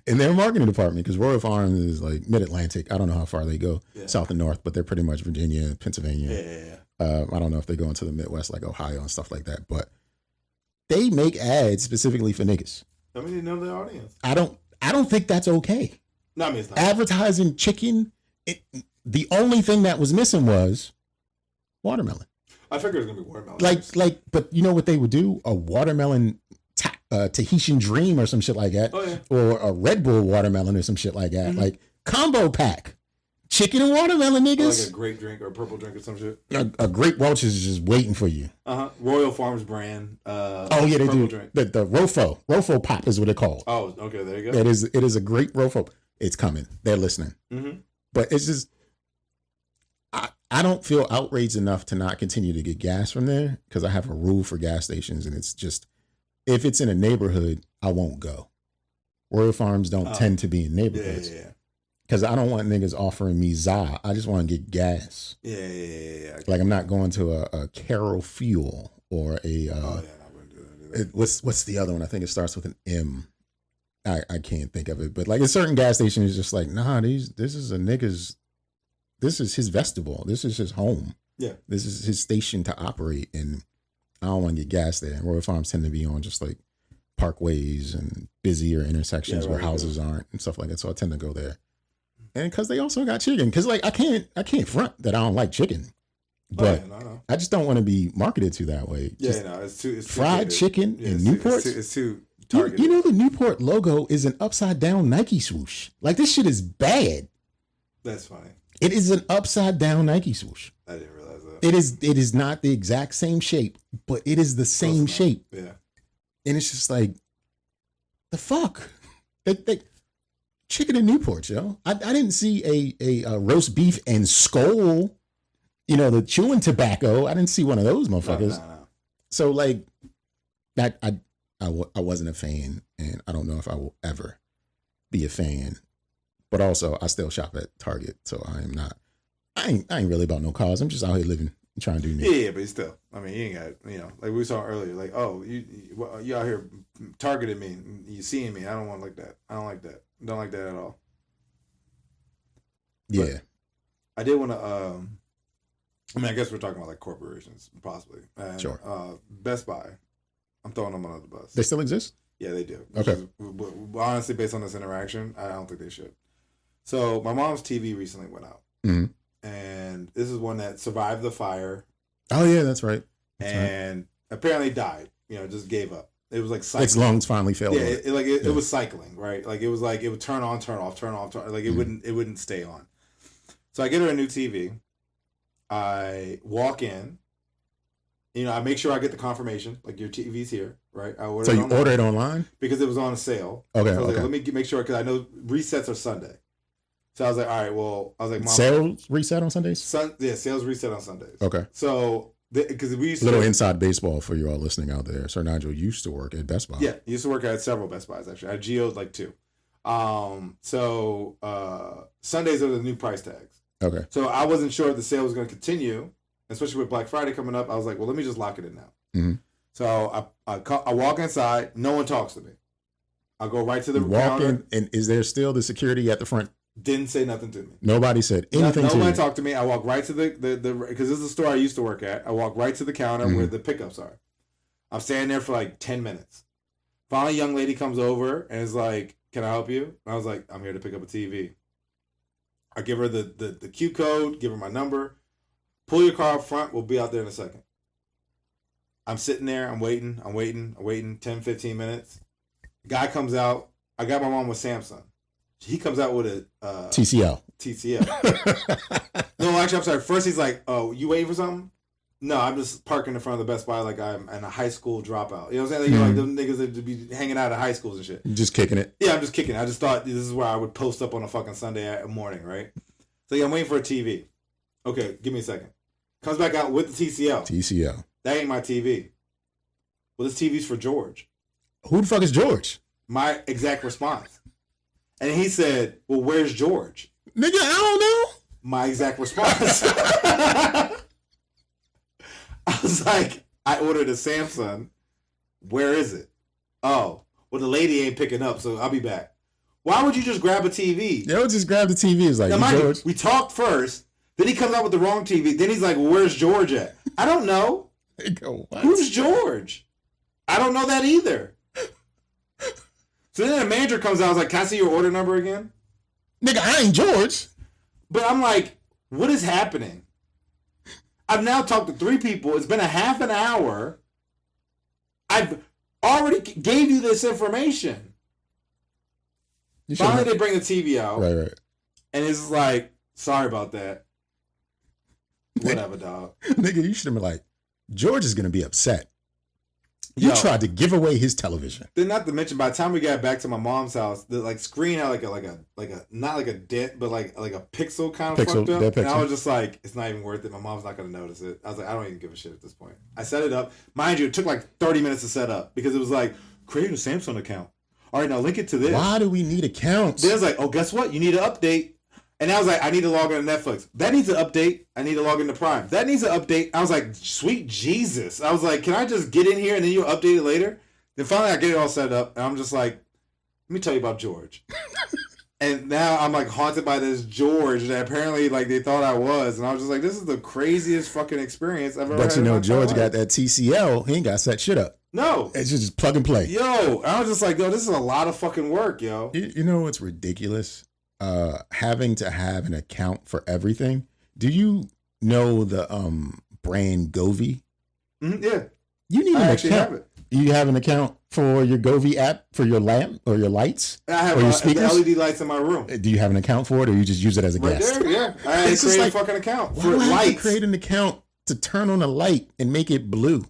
in their marketing department, because Royal Farms is like mid-Atlantic. I don't know how far they go south and north, but they're pretty much Virginia, Pennsylvania. I don't know if they go into the Midwest like Ohio and stuff like that, but they make ads specifically for niggas. I mean, they know their audience. I don't think that's okay. No, I mean, it's not. Advertising chicken, the only thing that was missing was watermelon. I figured it was gonna be watermelon. But you know what they would do? A watermelon Tahitian Dream or some shit like that. Oh, yeah. Or a Red Bull watermelon or some shit like that. Like combo pack. Chicken and watermelon, niggas. Like a grape drink or a purple drink or some shit. A grape Welch is just waiting for you. Royal Farms brand. Oh yeah, they do. Drink. The Rofo pop is what it's called. Oh, okay, there you go. It is a great Rofo. It's coming. They're listening. But it's just, I don't feel outraged enough to not continue to get gas from there, because I have a rule for gas stations, and it's just, if it's in a neighborhood, I won't go. Royal Farms don't tend to be in neighborhoods. Yeah. Because I don't want niggas offering me za. I just want to get gas. Yeah. Like, I'm not going to a Carol Fuel or a I wouldn't do that either. what's the other one? I think it starts with an M. I can't think of it, but like a certain gas station is just like, nah, this is a nigga's, this is his vestibule. This is his home. Yeah. This is his station to operate, and I don't want to get gas there. And Royal Farms tend to be on just like parkways and busier intersections where houses aren't and stuff like that. So I tend to go there. And because they also got chicken, because like I can't front that I don't like chicken, but I just don't want to be marketed to that way. It's too fried chicken in Newport. It's too targeted. You know the Newport logo is an upside down Nike swoosh. Like, this shit is bad. That's funny. It is an upside down Nike swoosh. I didn't realize that. It is not the exact same shape, but it is the same shape. Yeah. And it's just like, the fuck? They chicken in Newport, yo. I didn't see a roast beef and skull, the chewing tobacco. I didn't see one of those motherfuckers. No. So like, that I wasn't a fan, and I don't know if I will ever be a fan. But also, I still shop at Target, so I am not. I ain't really about no cars. I'm just out here living, trying to do me. Yeah, but still, I mean, you ain't got, like we saw earlier, like, oh, you out here targeting me, you seeing me. I don't want like that. I don't like that. Don't like that at all. Yeah, but I did want to. I guess we're talking about like corporations, possibly. And, sure. Best Buy. I'm throwing them under the bus. They still exist? Yeah, they do. Okay. Honestly, based on this interaction, I don't think they should. So my mom's TV recently went out, and this is one that survived the fire. Oh yeah, that's right. And apparently died. Just gave up. It was like cycling. Its lungs finally failed. Yeah, it was cycling, right? Like it was like it would turn on, turn off, turn off, turn. Like it wouldn't stay on. So I get her a new TV. I walk in. I make sure I get the confirmation, like your TV's here, right? I order. So you order it online because it was on a sale. Okay, so I was okay. Like, let me make sure, because I know resets are Sunday. So I was like, all right, well, Mom, sales reset on Sundays. Sales reset on Sundays. Okay. So because we used little inside baseball for you all listening out there. Sir Nygel used to work at Best Buy. Yeah, he used to work at several Best Buys actually. I geoed like 2. So Sundays are the new price tags. Okay. So I wasn't sure if the sale was going to continue, especially with Black Friday coming up. I was like, well, let me just lock it in now. Mm-hmm. So I walk inside. No one talks to me. I go right to the walk in, and is there still the security at the front? Didn't say nothing to me. Nobody said anything to you. No one talked to me. I walk right to the because this is the store I used to work at. I walk right to the counter where the pickups are. I'm standing there for like 10 minutes. Finally, a young lady comes over and is like, "Can I help you?" And I was like, "I'm here to pick up a TV." I give her the Q code, give her my number. Pull your car up front. We'll be out there in a second. I'm sitting there. I'm waiting. 10, 15 minutes. Guy comes out. I got my mom with Samsung. He comes out with a TCL. No, actually, I'm sorry. First, he's like, "Oh, you waiting for something?" No, I'm just parking in front of the Best Buy like I'm in a high school dropout. You know what I'm saying? Like, them niggas that be hanging out at high schools and shit. Just kicking it. Yeah, I'm just kicking it. I just thought this is where I would post up on a fucking Sunday morning, right? So yeah, I'm waiting for a TV. Okay, give me a second. Comes back out with the TCL. That ain't my TV. Well, this TV's for George. Who the fuck is George? My exact response. And he said, "Well, where's George?" Nigga, I don't know. My exact response. I was like, "I ordered a Samsung. Where is it?" "Oh, well, the lady ain't picking up, so I'll be back. Why would you just grab a TV? Yo, just grab the TV. It's like, Now, mind you, George. we talked first. Then he comes out with the wrong TV. Then he's like, well, where's George at? I don't know. They go, what? Who's George? I don't know that either. So then the manager comes out. I was like, can I see your order number again? Nigga, I ain't George. But I'm like, what is happening? I've now talked to 3 people. It's been a half an hour. I've already gave you this information. Finally, they bring the TV out. Right. And it's like, sorry about that. Whatever, dog. Nigga, you should have been like, George is going to be upset. You tried to give away his television. Then, not to mention, by the time we got back to my mom's house, the like screen had like a not like a dent, but like a pixel kind of fucked up. And I was just like, it's not even worth it. My mom's not gonna notice it. I was like, I don't even give a shit at this point. I set it up. Mind you, it took like 30 minutes to set up because it was like, create a Samsung account. All right, now link it to this. Why do we need accounts? Then it's like, oh, guess what? You need to update. And I was like, I need to log into Netflix. That needs an update. I need to log into Prime. That needs an update. I was like, sweet Jesus. I was like, can I just get in here and then you'll update it later? Then finally I get it all set up. And I'm just like, let me tell you about George. And now I'm like haunted by this George that apparently like they thought I was. And I was just like, this is the craziest fucking experience I've ever had. But you know, George got that TCL. He ain't got set shit up. No. It's just plug and play. Yo, I was just like, yo, this is a lot of fucking work, yo. You know what's ridiculous? Having to have an account for everything. Do you know the brand Govee? Mm-hmm, yeah. You need an account. Have it. You have an account for your Govee app for your lamp or your lights? I have or your speakers? the LED lights in my room. Do you have an account for it or you just use it as a guest? There, yeah. I had to create a fucking account for lights. lights. Have to create an account to turn on a light and make it blue?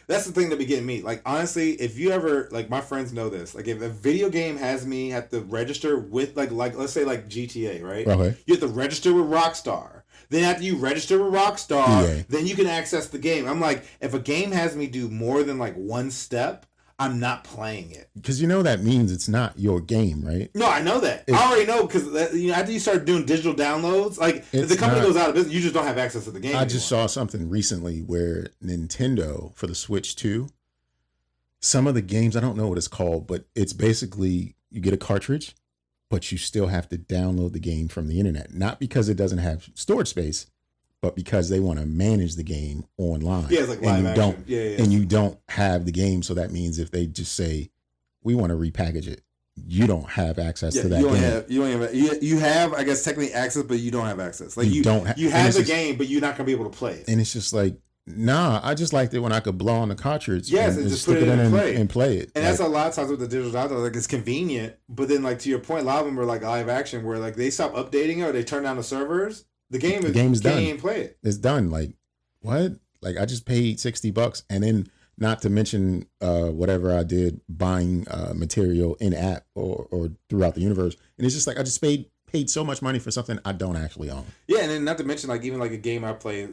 That's the thing that be getting me. Like, honestly, if you ever, like, my friends know this. Like, if a video game has me have to register with, like let's say, like, GTA, right? Okay. You have to register with Rockstar. Then after you register with Rockstar, EA. then you can access the game. I'm like, if a game has me do more than, like, one step, I'm not playing it. Because you know that means it's not your game, right? No, I know that. I already know because after you start doing digital downloads, like if the company goes out of business, you just don't have access to the game. I just saw something recently where Nintendo for the Switch 2, some of the games, I don't know what it's called, but it's basically you get a cartridge, but you still have to download the game from the internet. Not because it doesn't have storage space, but because they want to manage the game online. Yeah, it's like live action. And you don't have the game, so that means if they just say, we want to repackage it, you don't have access to that game. You have, I guess, technically access, but you don't have access. Like you don't you have the game, but you're not going to be able to play it. And it's just like, nah, I just liked it when I could blow on the cartridge and just put it in and play it. And that's a lot of times with the digital download, like it's convenient, but then like to your point, a lot of them are like live action where like they stop updating it or they turn down the servers. The game is done. Can't even play it. It's done. Like, what? Like, I just paid $60, and then not to mention whatever I did buying material in app or throughout the universe, and it's just like I just paid so much money for something I don't actually own. Yeah, and then not to mention like even like a game I play,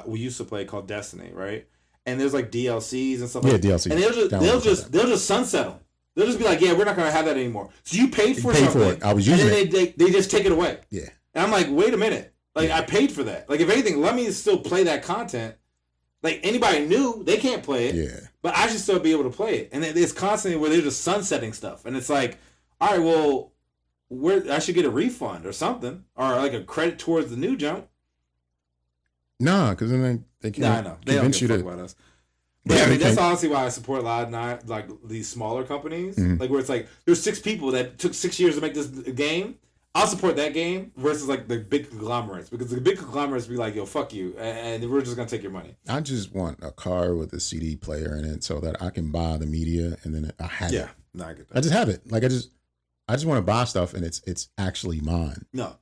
we used to play called Destiny, right? And there's like DLCs and stuff. Yeah, like DLCs. And they'll just sunset them. They'll just be like, yeah, we're not gonna have that anymore. So you paid for something. I was using and then they just take it away. Yeah. And I'm like, wait a minute. Like, I paid for that. Like, if anything, let me still play that content. Like, anybody new, they can't play it. Yeah. But I should still be able to play it. And it's constantly where they're just sunsetting stuff. And it's like, all right, well, I should get a refund or something. Or, like, a credit towards the new junk. Nah, because then they can't I know. They don't give a fuck about us. But Yeah, I mean, that's honestly why I support a lot of like these smaller companies. Mm-hmm. Like, where it's like, there's 6 people that took 6 years to make this game. I'll support that game versus like the big conglomerates because the big conglomerates be like, yo, fuck you, and we're just gonna take your money. I just want a car with a CD player in it so that I can buy the media and then I have it. Yeah, no, I get that. I just have it. Like I just want to buy stuff and it's actually mine. No,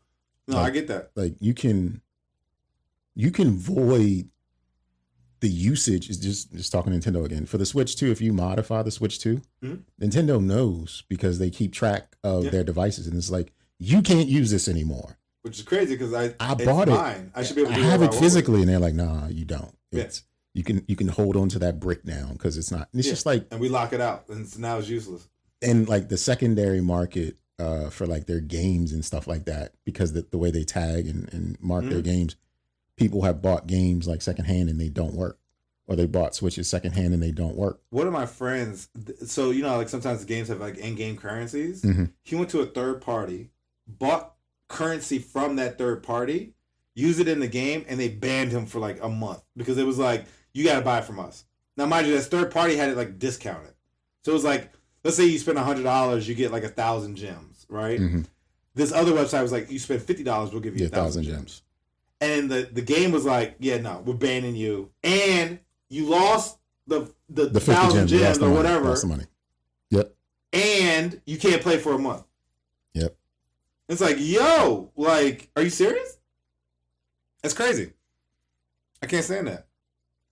like, I get that. Like you can void the usage. Is just talking Nintendo again for the Switch 2. If you modify the Switch 2, Nintendo knows because they keep track of their devices, and it's like, you can't use this anymore. Which is crazy because I bought it. Mine. I should be able to do I have it physically, it. and they're like, nah, you don't. It's you can hold on to that brick now because it's not. It's just like, and we lock it out, and now it's useless. And like the secondary market for like their games and stuff like that, because the way they tag and mark their games, people have bought games like secondhand and they don't work, or they bought Switches secondhand and they don't work. One of my friends, so like sometimes the games have like in-game currencies. Mm-hmm. He went to a third party, bought currency from that third party, used it in the game, and they banned him for like a month because it was like, you got to buy it from us. Now, mind you, this third party had it like discounted. So it was like, let's say you spend $100, you get like 1,000 gems, right? Mm-hmm. This other website was like, you spend $50, we'll give you 1,000 gems. And the game was like, yeah, no, we're banning you. And you lost the 1,000 gems or whatever. Lost the money. Yep. And you can't play for a month. Yep. It's like, yo, like, are you serious? That's crazy. I can't stand that.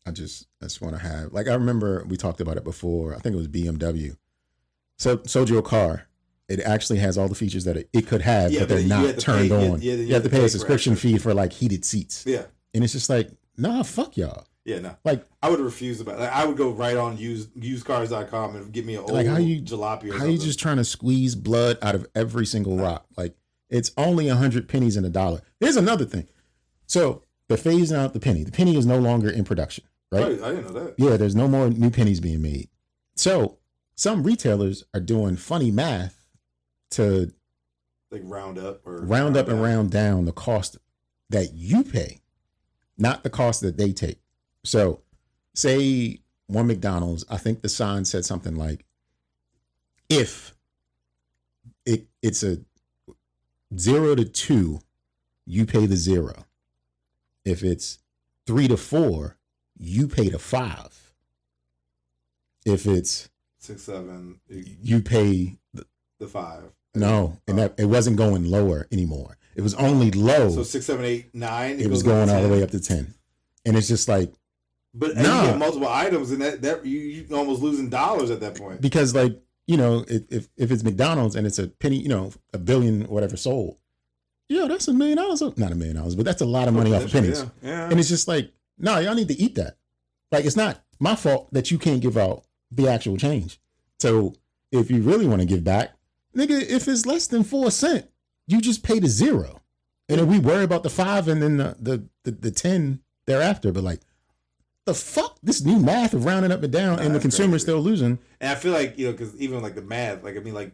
I just want to have, like, I remember we talked about it before. I think it was BMW. So sold you a car. It actually has all the features that it could have, but they're not turned on. You have to pay a subscription fee for like heated seats. Yeah. And it's just like, nah, fuck y'all. Yeah, no. Like, I would refuse about it. Like, I would go right on usedcars.com and get me an old jalopy or something. How you just trying to squeeze blood out of every single rock? Like, it's only 100 pennies in $1. Here's another thing. So they're phasing out the penny. The penny is no longer in production, right? I didn't know that. Yeah, there's no more new pennies being made. So some retailers are doing funny math to like round up and round down the cost that you pay, not the cost that they take. So say one McDonald's, I think the sign said something like, if it's a 0 to 2, you pay the 0. If it's 3 to 4, you pay the 5. If it's 6, 7, you pay the 5. No, and that it wasn't going lower anymore. It was only low. So 6, 7, 8, 9. It was going all the way up to 10, and it's just like, but you get multiple items, and that you almost losing dollars at that point. Because like if it's McDonald's and it's a penny, $1 billion whatever sold, that's $1 million. Not $1 million, but that's a lot of money off of pennies. Yeah. And it's just like, no, y'all need to eat that. Like, it's not my fault that you can't give out the actual change. So if you really want to give back, nigga, if it's less than 4 cents, you just pay the 0. And then we worry about the 5 and then the 10 thereafter. But like, the fuck? This new math of rounding up and down, and the consumer's still losing. And I feel like, because even like the math, like, I mean, like,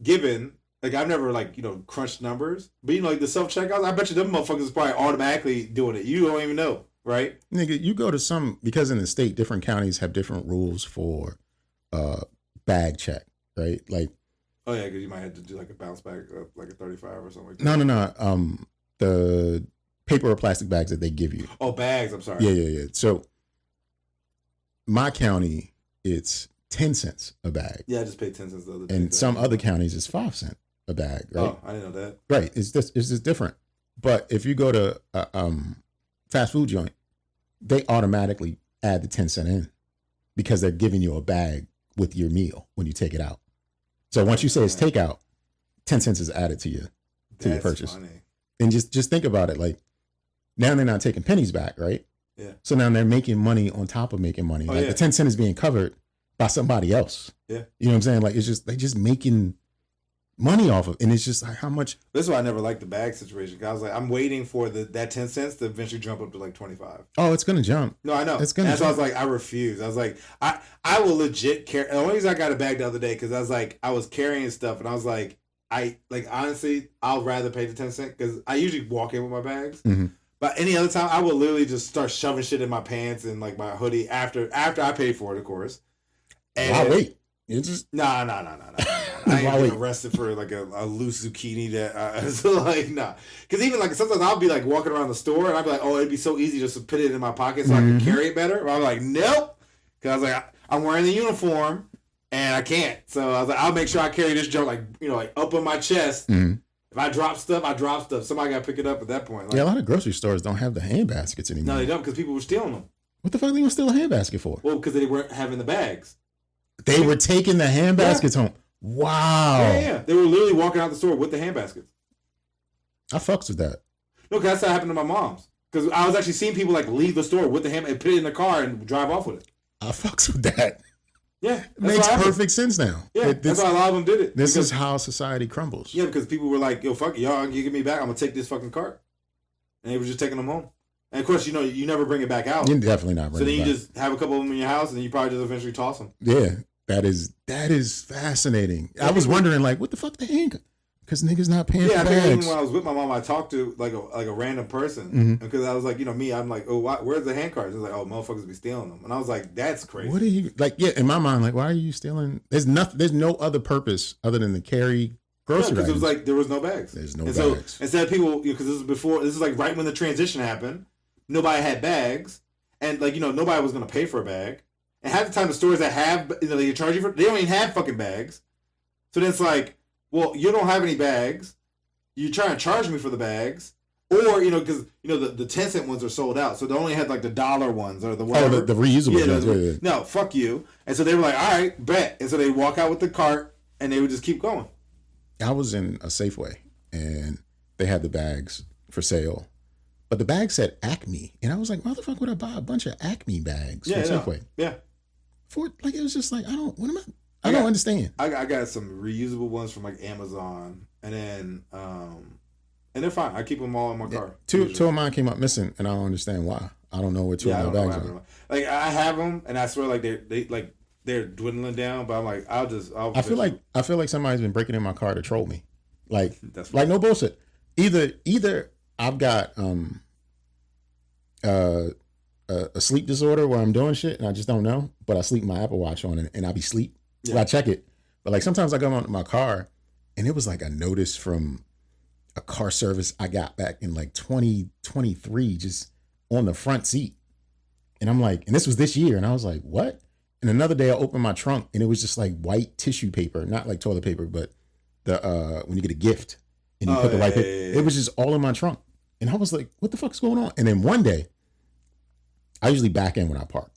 given, like, I've never like, crunched numbers, but like the self-checkouts, I bet you them motherfuckers is probably automatically doing it. You don't even know, right? Nigga, you go to because in the state, different counties have different rules for bag check, right? Like, oh yeah, because you might have to do like a bounce back, like a 35 or something like that. No. The paper or plastic bags that they give you. Oh, bags. I'm sorry. Yeah. So my county, it's 10 cents a bag. Yeah, I just paid 10 cents the other day. And some other counties, it's 5 cents a bag. Right? Oh, I didn't know that. Right. It's just different. But if you go to a fast food joint, they automatically add the 10 cent in because they're giving you a bag with your meal when you take it out. So once you say it's takeout, 10 cents is added to your purchase. Funny. And just think about it. Like, now they're not taking pennies back, right? Yeah. So now they're making money on top of making money. Like, the 10 cents is being covered by somebody else. Yeah. You know what I'm saying? Like, they just making money off of, and it's just like, how much. That's why I never liked the bag situation. Cause I was like, I'm waiting for that 10 cents to eventually jump up to like 25. Oh, it's gonna jump. No, I know. It's gonna. That's why I was like, I refuse. I was like, I will legit carry. The only reason I got a bag the other day because I was like, I was carrying stuff, and I was like, honestly, I'll rather pay the 10 cents because I usually walk in with my bags. Mm-hmm. But any other time, I will literally just start shoving shit in my pants and like my hoodie after I pay for it, of course. And why wait? You just no. I ain't getting arrested for like a loose zucchini that so like nah. Because even like sometimes I'll be like walking around the store and I'll be like, oh, it'd be so easy just to put it in my pocket so I can carry it better. But I'm like, nope, because I was like, I'm wearing the uniform and I can't. So I was like, I'll make sure I carry this junk like up on my chest. Mm-hmm. If I drop stuff, I drop stuff. Somebody got to pick it up at that point. Like, yeah, a lot of grocery stores don't have the hand baskets anymore. No, they don't because people were stealing them. What the fuck are they gonna steal a hand basket for? Well, because they weren't having the bags. They were taking the hand baskets home. Wow. Yeah. They were literally walking out the store with the hand baskets. I fucks with that. No, because that's what happened to my mom's. Because I was actually seeing people like leave the store with the hand and put it in the car and drive off with it. I fucks with that. Yeah. It makes perfect sense now. Yeah, that's why a lot of them did it. This is how society crumbles. Yeah, because people were like, yo, fuck it, y'all, you give me back, I'm going to take this fucking cart. And they were just taking them home. And of course, you never bring it back out. You're definitely not So bringing then it you back. just have a couple of them in your house, and then you probably just eventually toss them. Yeah, that is fascinating. I was wondering, like, what the fuck the hang? Because niggas not paying Yeah, for I think even bags. when I was with my mom, I talked to like a random person because I was like, me, I'm like, oh, where's the hand cards? It's like, oh, motherfuckers be stealing them, and I was like, that's crazy. What are you like? Yeah, in my mind, like, why are you stealing? There's nothing. There's no other purpose other than to carry grocery Because items. it was like there was no bags. There's no and bags. So instead of people, because this is like right when the transition happened, nobody had bags, and like nobody was gonna pay for a bag, and half the time the stores that have they charge you for, they don't even have fucking bags, so then it's like, well, you don't have any bags. You try and charge me for the bags, or because the 10-cent ones are sold out, so they only had like the dollar ones or the whatever. Oh, the reusable ones. Yeah. No, fuck you. And so they were like, all right, bet. And so they walk out with the cart, and they would just keep going. I was in a Safeway, and they had the bags for sale, but the bag said Acme, and I was like, why the fuck would I buy a bunch of Acme bags from Safeway? Yeah. For like, it was just like, I don't understand. I got some reusable ones from like Amazon, and then and they're fine. I keep them all in my car. Two of mine came up missing, and I don't understand why. I don't know where two of my bags are. Like I have them, and I swear, like they're dwindling down. But I'm like, I feel like somebody's been breaking in my car to troll me. Like that's like no bullshit. Either I've got a sleep disorder where I'm doing shit and I just don't know, but I sleep my Apple Watch on and I be sleep. So I check it. But like sometimes I go into my car and it was like a notice from a car service I got back in like 2023 just on the front seat. And I'm like, and this was this year. And I was like, what? And another day I opened my trunk and it was just like white tissue paper, not like toilet paper, but the when you get a gift and you put the white paper, it was just all in my trunk. And I was like, what the fuck is going on? And then one day, I usually back in when I park.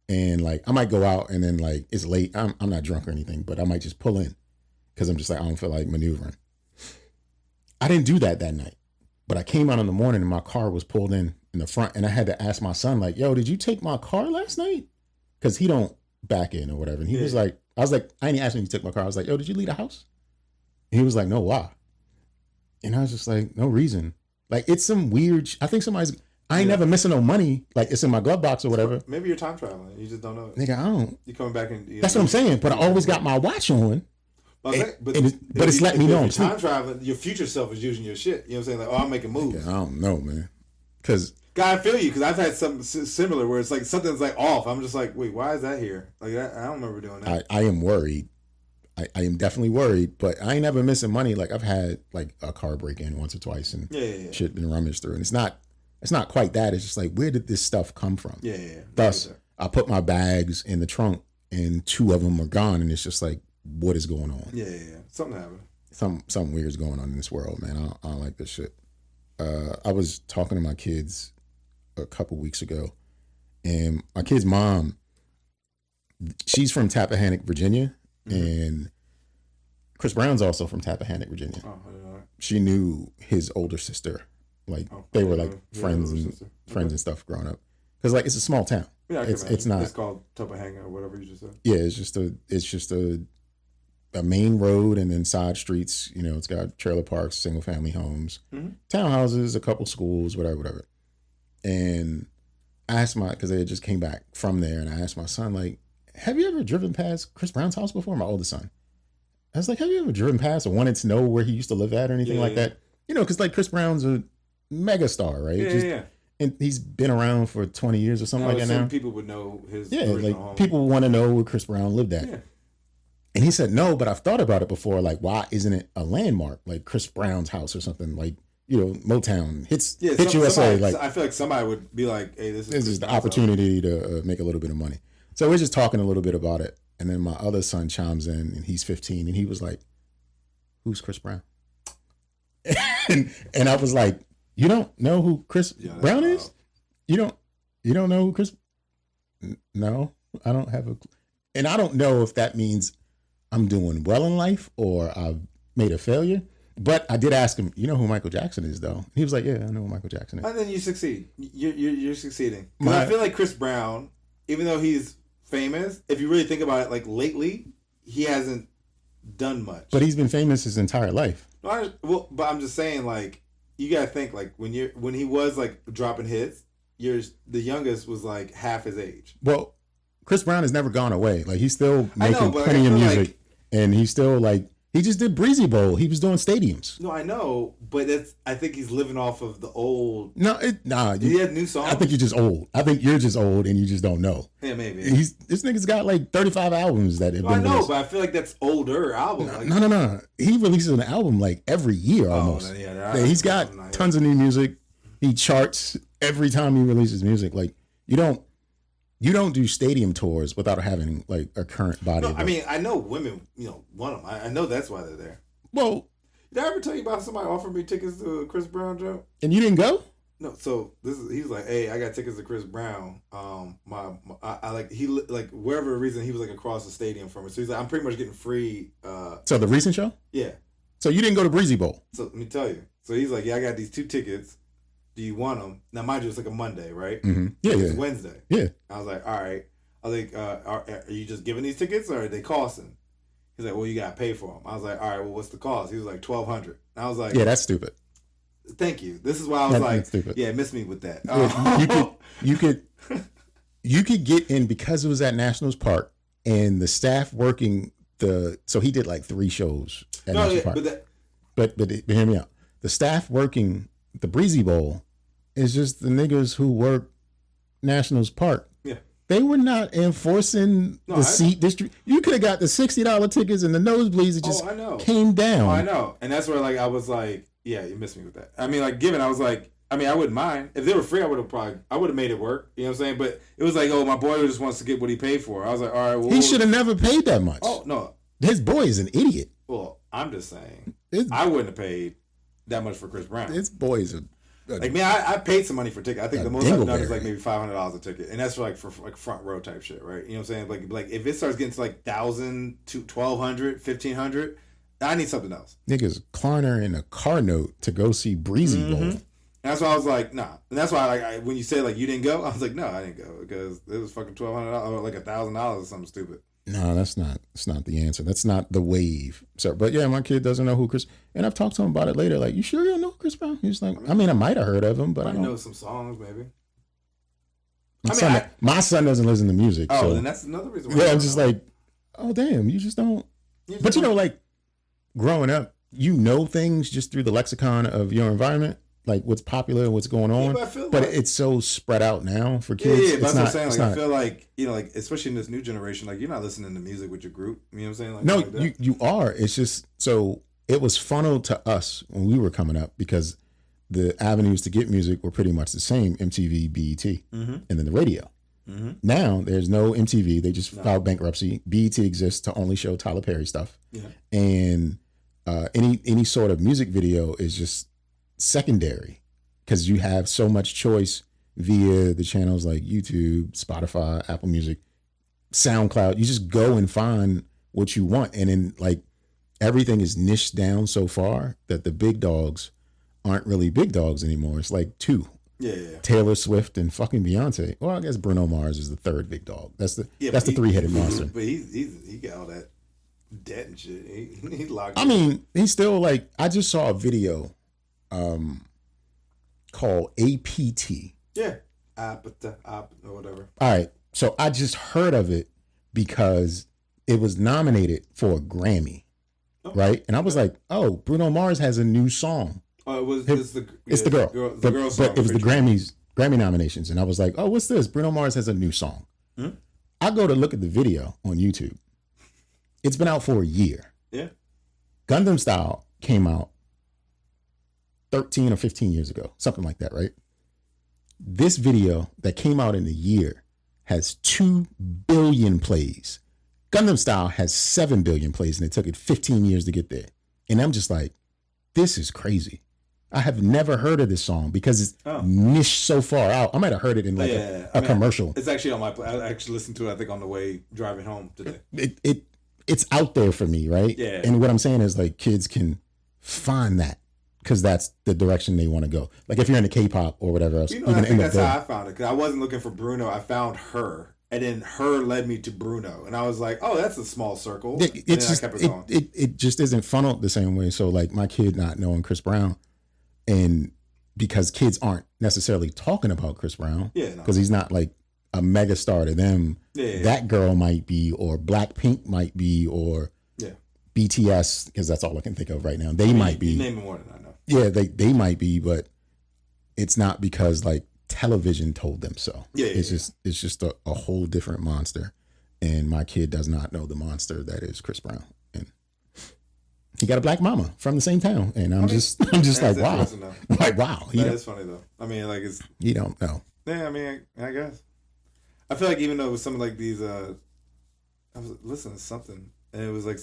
And like, I might go out and then like, it's late. I'm not drunk or anything, but I might just pull in because I'm just like, I don't feel like maneuvering. I didn't do that night, but I came out in the morning and my car was pulled in the front and I had to ask my son like, yo, did you take my car last night? Because he don't back in or whatever. And he was like, I didn't ask him if he took my car. I was like, yo, did you leave the house? And he was like, no, why? And I was just like, no reason. Like, it's some weird, I think I ain't never missing no money. Like, it's in my glove box or whatever. Maybe you're time traveling. You just don't know it. Nigga, I don't. You coming back and... That's what I'm saying. But I always got my watch on. But it's letting me know I'm time traveling, your future self is using your shit. You know what I'm saying? Like, oh, I'm making moves. Nigga, I don't know, man. Because... God, I feel you, because I've had something similar where it's like something's like off. I'm just like, wait, why is that here? Like, I don't remember doing that. I am worried. I am definitely worried, but I ain't never missing money. Like, I've had like a car break in once or twice and shit been rummaged through. And it's not quite that. It's just like, where did this stuff come from? Yeah. Thus, I put my bags in the trunk and two of them are gone. And it's just like, what is going on? Yeah. Something happened. Something weird's going on in this world, man. I don't like this shit. I was talking to my kids a couple weeks ago, and my kid's mom, she's from Tappahannock, Virginia, and Chris Brown's also from Tappahannock, Virginia. Oh, I didn't know that. She knew his older sister, like they were like friends and stuff growing up, because like it's a small town. Yeah, it's not. It's called Tappahannock or whatever you just said. Yeah, it's just a main road and then side streets. You know, it's got trailer parks, single family homes, townhouses, a couple schools, whatever. And I asked because they had just came back from there, and I asked my son, like, have you ever driven past Chris Brown's house before? My oldest son. I was like, have you ever driven past or wanted to know where he used to live at or anything like that? You know, because like Chris Brown's a mega star, right? Yeah. And he's been around for 20 years or something like that now. People would know his home. People want to know where Chris Brown lived at. Yeah. And he said, no, but I've thought about it before. Like, why isn't it a landmark like Chris Brown's house or something like, you know, Motown hits USA. Like, I feel like somebody would be like, hey, this is the opportunity to make a little bit of money. So we're just talking a little bit about it. And then my other son chimes in and he's 15 and he was like, who's Chris Brown? and I was like, you don't know who Chris Brown is? You don't know who Chris? No, I don't have a clue. And I don't know if that means I'm doing well in life or I've made a failure. But I did ask him, you know who Michael Jackson is, though? He was like, yeah, I know who Michael Jackson is. And then you succeed. You're succeeding. Because I feel like Chris Brown, even though he's famous, if you really think about it, like lately, he hasn't done much. But he's been famous his entire life. But I'm just saying, like, you gotta think like when he was like dropping hits, the youngest was like half his age. Well, Chris Brown has never gone away. Like he's still I know, making but plenty I of feel music, like- and he's still like he just did Breezy Bowl. He was doing stadiums. No, I know, but I think he's living off of the old. Nah. He had new songs. I think you're just old. I think you're just old and you just don't know. Yeah, maybe. This nigga's got like 35 albums that have No, I been know, released. but I feel like that's older album. Like, No. He releases an album like every year almost. Yeah, He's got tons of new music. He charts every time he releases music. Like you don't do stadium tours without having like a current body. No, of I mean I know women, want them. I know that's why they're there. Well, did I ever tell you about somebody offering me tickets to Chris Brown, Joe? and you didn't go? No, so he's like, hey, I got tickets to Chris Brown. I like he like wherever reason he was like across the stadium from me. So he's like, I'm pretty much getting free. So the recent show? Yeah. So you didn't go to Breezy Bowl? So let me tell you. So he's like, yeah, I got these 2 tickets. Do you want them? Now, mind you, it's like a Monday, right? Mm-hmm. Yeah, It's Wednesday. Yeah. I was like, all right. I was like, are you just giving these tickets or are they costing? He's like, well, you got to pay for them. I was like, all right, well, what's the cost? He was like, $1,200. I was like, Yeah, that's stupid. Thank you. This is why I was like, that's stupid. yeah, miss me with that. You could get in because it was at Nationals Park and the staff working so he did like 3 shows at Nationals Park. But hear me out. The staff working the Breezy Bowl is just the niggas who work Nationals Park. Yeah. They were not enforcing the seat district. You could have got the $60 tickets and the nosebleeds. It just came down. Oh, I know. And that's where like I was like, yeah, you missed me with that. I mean, like I was like, I wouldn't mind. If they were free, I would have made it work. You know what I'm saying? But it was like, oh, my boy just wants to get what he paid for. I was like, all right, well, he should have never paid that much. Oh, no. His boy is an idiot. Well, I'm just saying. I wouldn't have paid that much for Chris Brown. His boy is like, man, I paid some money for ticket. I think the most I've done is like maybe $500 a ticket, and that's for like front row type shit, right? You know what I'm saying? Like if it starts getting to like 1,000 to 1,200, 1,500, I need something else. Niggas Klarner in a car note to go see Breezy Bowl. And that's why I was like, nah. And that's why like when you said like you didn't go, I was like, no, I didn't go because it was fucking $1,200 or like $1,000 or something stupid. No, that's not the answer. That's not the wave. So, but yeah, my kid doesn't know who Chris. And I've talked to him about it later. Like, you sure you don't know Chris Brown? He's like, I might have heard of him, but I don't know some songs maybe. My son doesn't listen to music. Oh, so. then that's another reason. Yeah, I'm just like, oh damn, you just don't. But like growing up, you know things just through the lexicon of your environment. Like what's popular and what's going on, but it's so spread out now for kids. Yeah, that's what I'm saying. Like I feel like like especially in this new generation, like you're not listening to music with your group. You know what I'm saying? Like, no, like you are. It's just so it was funneled to us when we were coming up because the avenues to get music were pretty much the same: MTV, BET, and then the radio. Now there's no MTV; they just filed bankruptcy. BET exists to only show Tyler Perry stuff, and any sort of music video is just secondary because you have so much choice via the channels like YouTube, Spotify, Apple Music, SoundCloud. You just go and find what you want, and then like everything is niched down so far that the big dogs aren't really big dogs anymore. It's like 2. Yeah. Taylor Swift and fucking Beyonce. Well, I guess Bruno Mars is the 3rd big dog. That's the 3-headed monster. But he got all that debt and shit. He locked. I mean, he's still like. I just saw a video called APT. Yeah. Or whatever. All right. So I just heard of it because it was nominated for a Grammy. Oh. Right? And I was like, oh, Bruno Mars has a new song. Oh, it's the girl. But it was the Grammy nominations. And I was like, oh, what's this? Bruno Mars has a new song. I go to look at the video on YouTube. It's been out for a year. Yeah. Gundam Style came out 13 or 15 years ago, something like that, right? This video that came out in a year has 2 billion plays. Gundam Style has 7 billion plays, and it took it 15 years to get there. And I'm just like, this is crazy. I have never heard of this song because it's niched so far out. I might have heard it in like a commercial. It's actually on I actually listened to it, I think, on the way driving home today. It's out there for me, right? Yeah. And what I'm saying is like kids can find that. Because that's the direction they want to go. Like if you're into K-pop or whatever else, I think that's how I found it. Because I wasn't looking for Bruno, I found her, and then her led me to Bruno, and I was like, "Oh, that's a small circle." It just isn't funneled the same way. So like my kid not knowing Chris Brown, And because kids aren't necessarily talking about Chris Brown, Yeah, no. because he's not like a mega star to them. Yeah. That girl might be, or Blackpink might be, or BTS, because that's all I can think of right now. They might be. You name it more than I know. Yeah, they might be, but it's not because like television told them so. It's just a whole different monster. And my kid does not know the monster that is Chris Brown. And he got a black mama from the same town. And I'm just like, wow. Like, wow. That is funny though. I mean, like it's you don't know. Yeah, I mean, I guess. I feel like even though it was something like these I was listening to something and it was like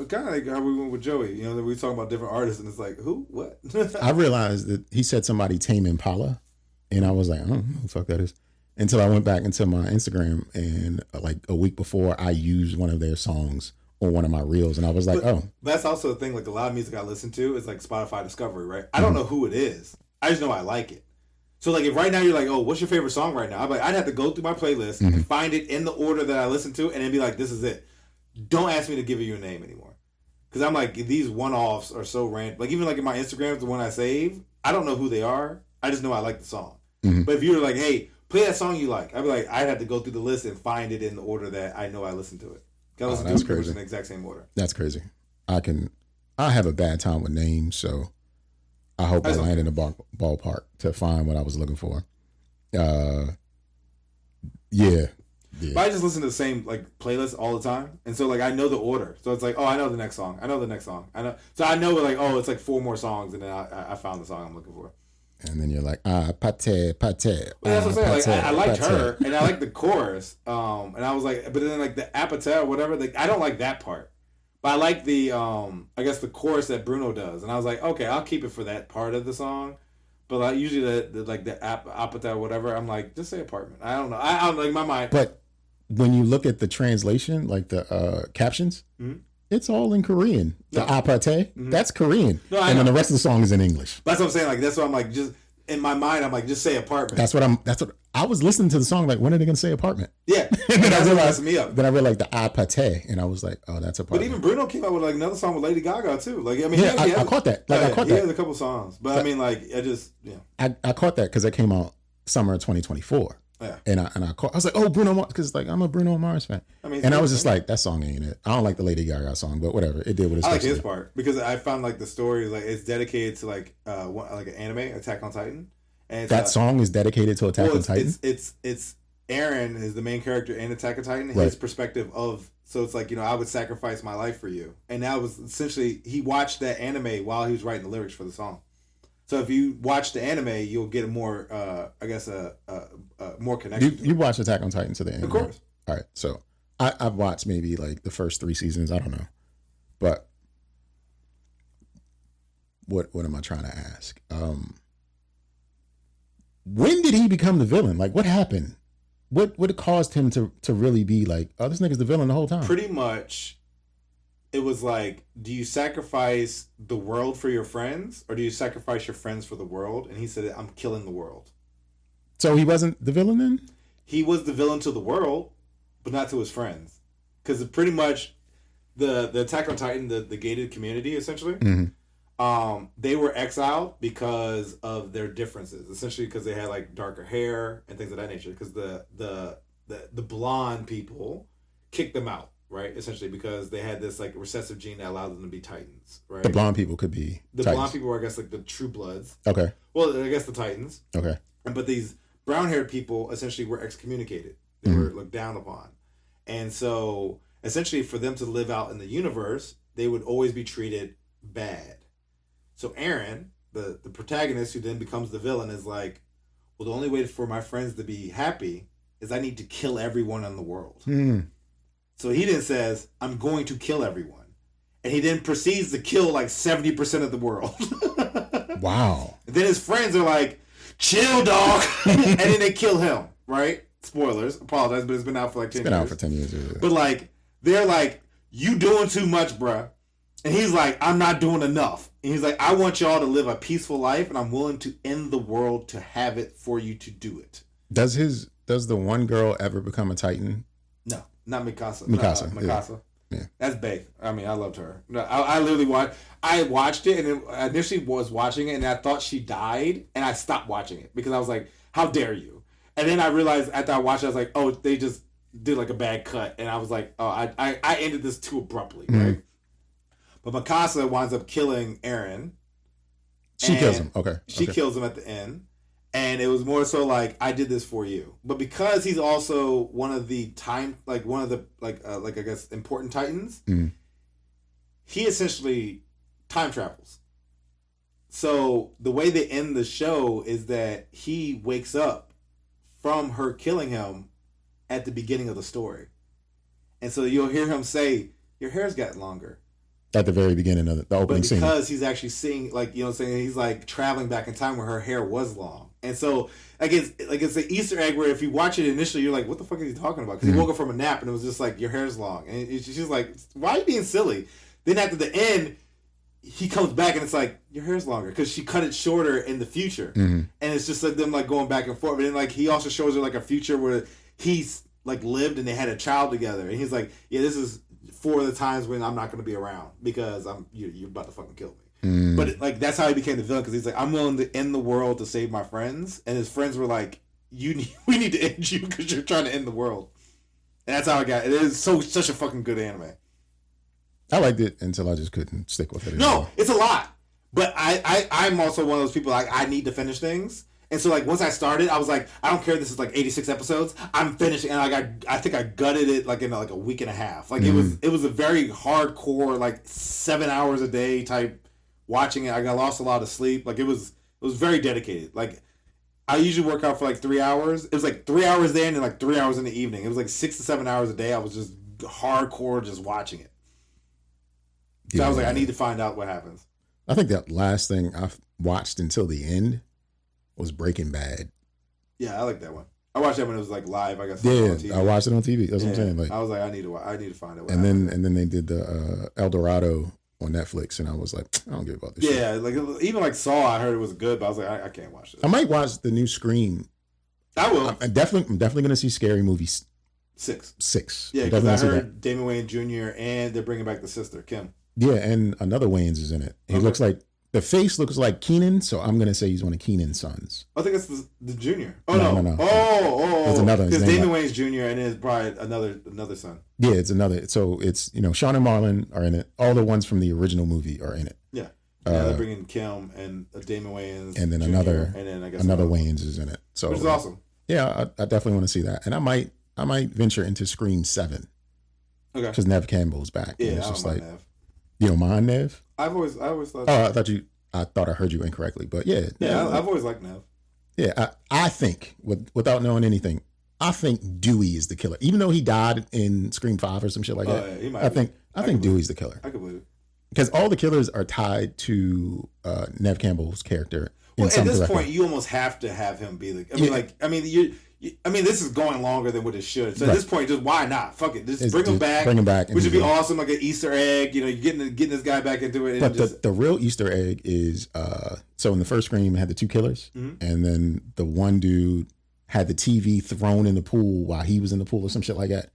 kind of like how we went with Joey, you know, that we were talking about different artists and it's like, who? What? I realized that he said somebody Tame Impala, and I was like, I don't know who the fuck that is. Until I went back into my Instagram, and like a week before, I used one of their songs on one of my reels, and I was like, oh. That's also the thing, like a lot of music I listen to is like Spotify Discovery, right? I don't know who it is. I just know I like it. So like if right now you're like, oh, what's your favorite song right now? I'm like, I'd have to go through my playlist and find it in the order that I listen to and then be like, this is it. Don't ask me to give you a name anymore. Because I'm like, these one-offs are so random. Like, even like in my Instagram, the one I save, I don't know who they are. I just know I like the song. But if you were like, hey, play that song you like, I'd be like, I'd have to go through the list and find it in the order that I know I listen to it. I listen to it pretty much in the exact same order. That's crazy. I have a bad time with names, so I hope I land in the ballpark to find what I was looking for. Yeah. But I just listen to the same like playlist all the time, and so like I know the order. So it's like, oh, I know the next song. I know the next song. I know. So I know like, oh, it's like 4 more songs, and then I found the song I'm looking for. And then you're like, pate. Well, that's what I'm saying. Like I liked her, and I liked the chorus. And I was like, but then like the appetite or whatever, like I don't like that part. But I like the I guess the chorus that Bruno does, and I was like, okay, I'll keep it for that part of the song. But like usually the appetite or whatever, I'm like, just say apartment. I don't know. I like my mind. But when you look at the translation, like the captions, it's all in Korean. The apate, that's Korean. No, and then the rest of the song is in English. That's what I'm saying. Like that's what I'm like. Just in my mind, I'm like, just say apartment. That's what I was listening to the song. Like, when are they gonna say apartment? Yeah. And then I realized me up. Then I read like the apate, and I was like, oh, that's apartment. But even Bruno came out with like another song with Lady Gaga too. Like I mean, I caught that. Like I caught that. He has a couple songs, but I mean, like I just I caught that because it came out summer of 2024. Yeah. And I was like, oh, Bruno Mars, because like I'm a Bruno Mars fan. I mean, and I was just like, that song ain't it. I don't like the Lady Gaga song, but whatever. It did what it's supposed to. I like his part because I found like the story is like it's dedicated to like like an anime, Attack on Titan. And that song is dedicated to Attack on Titan. It's Aaron is the main character in Attack on Titan. His perspective of so it's like I would sacrifice my life for you, and that was essentially he watched that anime while he was writing the lyrics for the song. So if you watch the anime, you'll get a more, I guess, more connection. You watch Attack on Titan to the end, of course. All right, so I've watched maybe like the first 3 seasons. I don't know, but what am I trying to ask? When did he become the villain? Like, what happened? What caused him to really be like, oh, this nigga's the villain the whole time? Pretty much. It was like, do you sacrifice the world for your friends, or do you sacrifice your friends for the world? And he said, I'm killing the world. So he wasn't the villain then? He was the villain to the world, but not to his friends. Because pretty much the Attack on Titan, the gated community, essentially, they were exiled because of their differences. Essentially because they had like darker hair and things of that nature. Because the blonde people kicked them out. Right, essentially because they had this like recessive gene that allowed them to be Titans. Right, the blonde people could be Titans. Blonde people were, I guess, like the True Bloods. Okay. Well, I guess the Titans. Okay. But these brown-haired people essentially were excommunicated. They were looked down upon, and so essentially for them to live out in the universe, they would always be treated bad. So Aaron, the protagonist, who then becomes the villain, is like, well, the only way for my friends to be happy is I need to kill everyone in the world. So he then says, I'm going to kill everyone. And he then proceeds to kill like 70% of the world. Wow. And then his friends are like, chill, dog. And then they kill him, right? Spoilers. Apologize, but it's been out for like 10 years. It's been out for 10 years. Yeah. But like, they're like, you doing too much, bruh. And he's like, I'm not doing enough. And he's like, I want y'all to live a peaceful life, and I'm willing to end the world to have it for you to do it. Does the one girl ever become a Titan? No. Not Mikasa. Mikasa. Mikasa. Yeah. That's Bae. I mean, I loved her. No, I literally watched it, and I initially was watching it, and I thought she died, and I stopped watching it because I was like, "How dare you?" And then I realized after I watched it, I was like, "Oh, they just did like a bad cut," and I was like, "Oh, I ended this too abruptly, right?" But Mikasa winds up killing Eren. She kills him. Okay. She kills him at the end. And it was more so like, I did this for you. But because he's also one of the I guess important titans, he essentially time travels. So the way they end the show is that he wakes up from her killing him at the beginning of the story. And so you'll hear him say, "Your hair's gotten longer." At the very beginning of the opening scene. Because he's actually seeing, like, you know what I'm saying, he's like traveling back in time where her hair was long. And so, it's an Easter egg where if you watch it initially, you're like, what the fuck is he talking about? Because he woke up from a nap and it was just like, your hair's long. And she's like, why are you being silly? Then after the end, he comes back and it's like, your hair's longer. Because she cut it shorter in the future. And it's just like them like going back and forth. But then like he also shows her like a future where he's like lived and they had a child together. And he's like, yeah, this is for the times when I'm not going to be around because you're about to fucking kill me. But that's how he became the villain, because he's like, I'm willing to end the world to save my friends, and his friends were like, we need to end you because you're trying to end the world. And that's how I got it. It is such a fucking good anime. I liked it until I just couldn't stick with it No, anymore. it's a lot, but I'm also one of those people, like, I need to finish things. And so, like, once I started, I was like, I don't care. This is like 86 episodes. I'm finishing, and I think I gutted it like in like a week and a half. Like it was a very hardcore, like 7 hours a day type watching it. I lost a lot of sleep. Like it was very dedicated. Like I usually work out for like 3 hours. It was like 3 hours then and like 3 hours in the evening. It was like 6 to 7 hours a day. I was just hardcore just watching it. So I was like, I need to find out what happens. I think that last thing I watched until the end was Breaking Bad. Yeah, I like that one. I watched that when it was like live. I guess. Yeah, I watched it on TV. That's what I'm saying. Like, I was like, I need to find it. And then they did the El Dorado on Netflix, and I was like, I don't give about this. Yeah, shit. Like even like Saw, I heard it was good, but I was like, I can't watch this. I might watch the new Scream. I will. I'm definitely gonna see Scary Movie 6. Yeah, because I heard Damon Wayans Jr. and they're bringing back the sister Kim. Yeah, and another Wayans is in it. He looks like. The face looks like Keenan, so I'm gonna say he's one of Keenan's sons. I think it's the junior. Oh no. Oh, it's another. Because Damon Wayans Jr. and it's probably another son. Yeah, it's another. So it's Sean and Marlon are in it. All the ones from the original movie are in it. Yeah, they're bringing Kim and Damon Wayans, and then Jr., I guess another Wayans is in it. So which is awesome. Yeah, I definitely want to see that, and I might venture into Scream 7. Okay, because Nev Campbell's back. Yeah, and it's just like Nev. You don't mind Nev? I always thought. Oh, I thought I heard you incorrectly, but yeah. I've always liked Nev. Yeah, I think without knowing anything, I think Dewey is the killer. Even though he died in Scream 5 or some shit like that, yeah, I think Dewey's the killer. I can believe it because all the killers are tied to Nev Campbell's character. Well, at this point, you almost have to have him be the. I mean, this is going longer than what it should. So at this point, just why not? Fuck it, just bring him back. Bring him back, which would be awesome, like an Easter egg. You're getting this guy back into it. But the real Easter egg is so in the first Scream, it had the 2 killers, and then the one dude had the TV thrown in the pool while he was in the pool or some shit like that.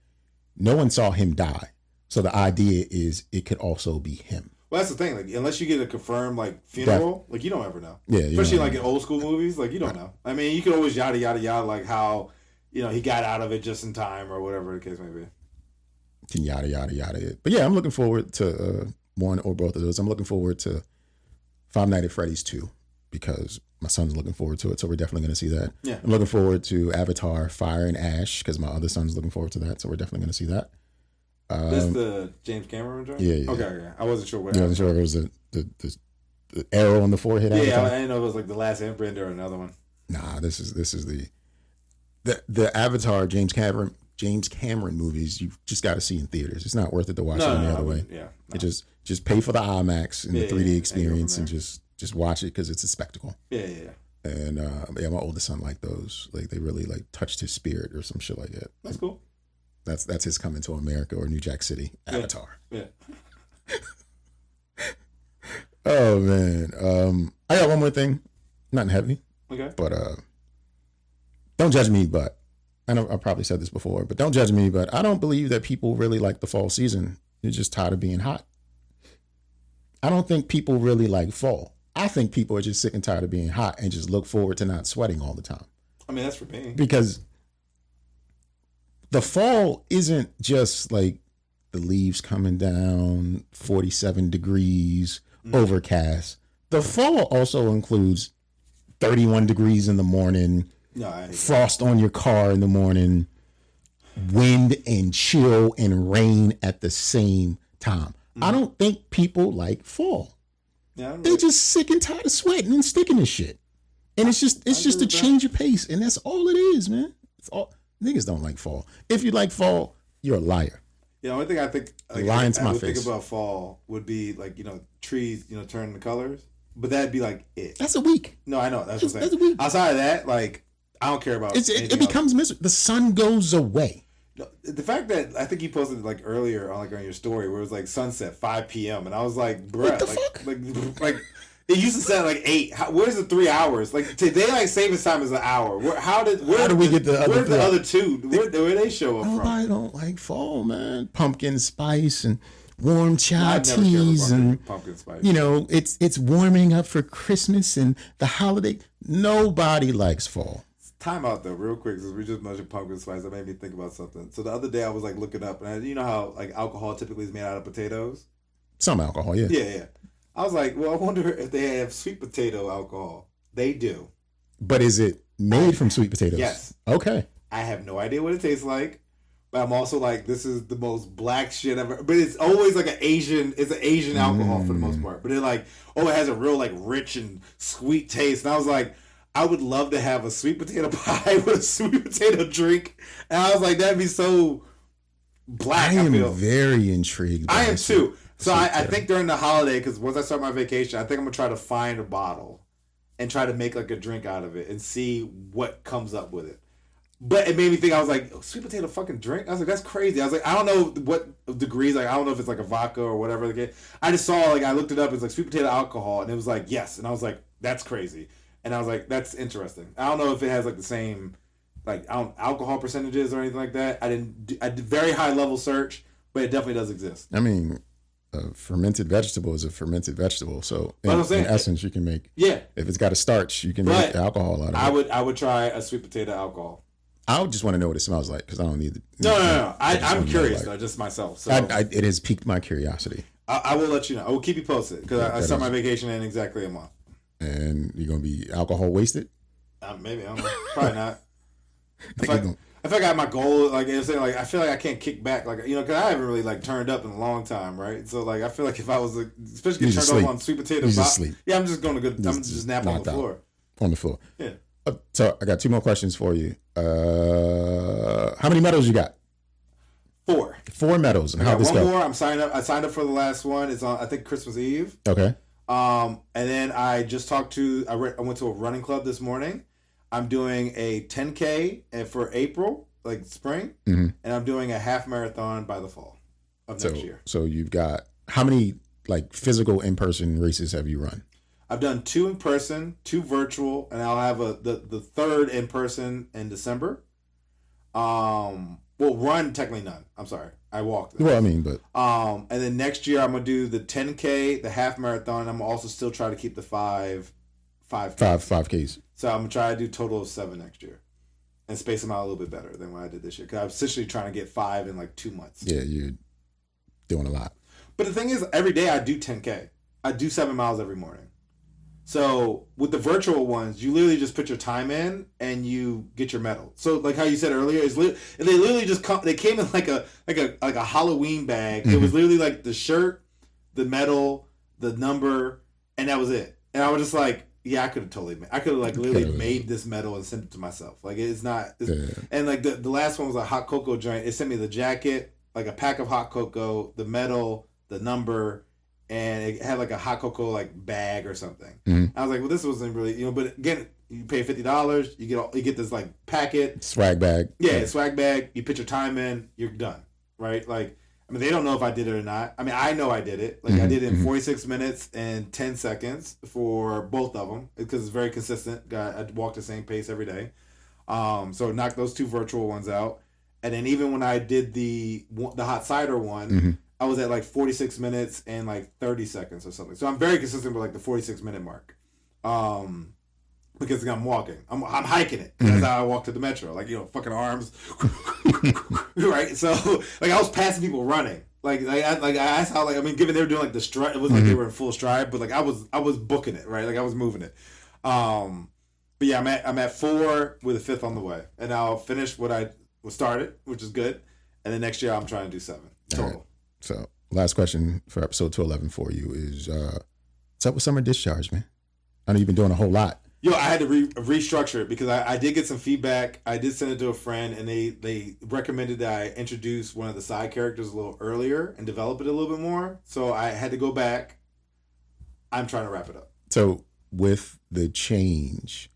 No one saw him die, so the idea is it could also be him. Well, that's the thing. Like, unless you get a confirmed funeral, like you don't ever know. Yeah, especially like in old school movies, like you don't know. I mean, you can always yada yada yada, like how he got out of it just in time or whatever the case may be. Can yada yada yada. But yeah, I'm looking forward to one or both of those. I'm looking forward to Five Nights at Freddy's 2 because my son's looking forward to it, so we're definitely going to see that. Yeah, I'm looking forward to Avatar: Fire and Ash because my other son's looking forward to that, so we're definitely going to see that. This the James Cameron joint? Yeah. Okay. I wasn't sure what. I wasn't sure it was the arrow on the forehead. Yeah, I didn't know it was like the Last Airbender or another one. Nah, this is the Avatar James Cameron movies. You've just got to see in theaters. It's not worth it to watch it any other way. Yeah, it just pay for the IMAX and the 3D experience and just watch it because it's a spectacle. Yeah. And my oldest son liked those. Like they really touched his spirit or some shit like that. That's cool. That's his coming to America or New Jack City Avatar. Yeah. Oh man. I got one more thing. Nothing heavy. Okay. But don't judge me, but I know I probably said this before, but don't judge me, but I don't believe that people really like the fall season. You're just tired of being hot. I don't think people really like fall. I think people are just sick and tired of being hot and just look forward to not sweating all the time. I mean, that's for me. Because the fall isn't just like the leaves coming down, 47 degrees, overcast. The fall also includes 31 degrees in the morning, frost on your car in the morning, wind and chill and rain at the same time. I don't think people like fall. Yeah, They're just sick and tired of sweating and sticking and shit. And it's just a change of pace, and that's all it is, man. It's all niggas don't like fall. If you like fall, you're a liar. Yeah, the only thing I think lying to my face. think about fall would be like, trees, turn the colors. But that'd be like it. That's a week. No, I know. That's what I'm saying. That's a week. Outside of that, like, I don't care about it becomes miserable. The sun goes away. The fact that I think you posted like earlier on your story where it was like sunset 5 p.m. and I was like, bruh, what the fuck? Like it used to set like 8. Where's the 3 hours? Like today, like savings time is an hour. How do we get the other? Where's the other 2? Where they show up from? Nobody don't like fall, man. Pumpkin spice and warm chai teas and pumpkin spice. It's warming up for Christmas and the holiday. Nobody likes fall. Time out though, real quick, since we just mentioned pumpkin spice, that made me think about something. So the other day I was like looking up, and you know how like alcohol typically is made out of potatoes? Some alcohol, yeah. Yeah. I was like, well, I wonder if they have sweet potato alcohol. They do. But is it made from sweet potatoes? Yes. Okay. I have no idea what it tastes like, but I'm also like, this is the most black shit ever. But it's always like an Asian alcohol for the most part. But it like, it has a real like rich and sweet taste. And I was like, I would love to have a sweet potato pie with a sweet potato drink. And I was like, that'd be so black. I am very intrigued. I am too. So I think during the holiday, because once I start my vacation, I think I'm going to try to find a bottle and try to make like a drink out of it and see what comes up with it. But it made me think, I was like, sweet potato fucking drink? I was like, that's crazy. I was like, I don't know what degrees, like, I don't know if it's like a vodka or whatever. I just saw, like, I looked it up, it's like sweet potato alcohol, and it was like, yes. And I was like, that's crazy. And I was like, that's interesting. I don't know if it has like the same like alcohol percentages or anything like that. I did very high level search, but it definitely does exist. I mean, a fermented vegetable is a fermented vegetable. So in essence, you can make if it's got a starch, you can make alcohol out of it. I would try a sweet potato alcohol. I would just want to know what it smells like because I don't need the. No. I'm curious though, just myself. So it has piqued my curiosity. I will let you know. I will keep you posted because I start my vacation in exactly a month. And you're gonna be alcohol wasted? Maybe I don't know. Probably not. I feel like I have my goal. Like I saying, like I feel like I can't kick back. Like because I haven't really like turned up in a long time, right? So like I feel like if I was especially getting turned up on sweet potatoes, sleep. Yeah, I'm just going to go. I'm just nap on the floor. On the floor. Yeah. So I got 2 more questions for you. How many medals you got? 4. 4 medals. And how this go? One more. I signed up for the last one. It's on I think Christmas Eve. Okay. And then I just talked to I went to a running club this morning. I'm doing a 10K for April, like spring, and I'm doing a half marathon by the fall of next year. So you've got how many like physical in-person races have you run? I've done 2 in person, 2 virtual, and I'll have the third in person in December. Run technically none. I'm sorry, I walked. Well, I mean, but and then next year I'm gonna do the 10K, the half marathon. I'm also still try to keep the 5Ks. So I'm gonna try to do a total of 7 next year, and space them out a little bit better than what I did this year. Because I was essentially trying to get 5 in like 2 months. Yeah, you're doing a lot. But the thing is, every day I do 10K. I do 7 miles every morning. So with the virtual ones, you literally just put your time in and you get your medal. So like how you said earlier, they literally just they came in like a Halloween bag. It was literally like the shirt, the medal, the number, and that was it. And I was just like, yeah, I could have literally made this medal and sent it to myself. Like it's not. And like the last one was a hot cocoa joint. It sent me the jacket, like a pack of hot cocoa, the medal, the number. And it had like a hot cocoa like bag or something. I was like, well, this wasn't really, but again, you pay $50, you get this like packet. Swag bag. Yeah, swag bag. You put your time in, you're done. Right? Like, I mean, they don't know if I did it or not. I mean, I know I did it. Like, I did it in 46 minutes and 10 seconds for both of them because it's very consistent. I walk the same pace every day. So knocked those 2 virtual ones out. And then even when I did the hot cider one, I was at like 46 minutes and like 30 seconds or something. So I'm very consistent with like the 46-minute mark. Because I'm walking. I'm hiking it. That's how I walk to the metro. Like, fucking arms. Right? So, like, I was passing people running. That's how, like, I mean, given they were doing, like, the stride, it was like they were in full stride, but, like, I was booking it, right? Like, I was moving it. But, yeah, I'm at 4 with a 5th on the way. And I'll finish what I started, which is good. And then next year, I'm trying to do 7 total. Right. So, last question for episode 211 for you is, what's up with summer discharge, man? I know you've been doing a whole lot. I had to restructure it because I did get some feedback. I did send it to a friend, and they recommended that I introduce one of the side characters a little earlier and develop it a little bit more. So I had to go back. I'm trying to wrap it up. So with the change,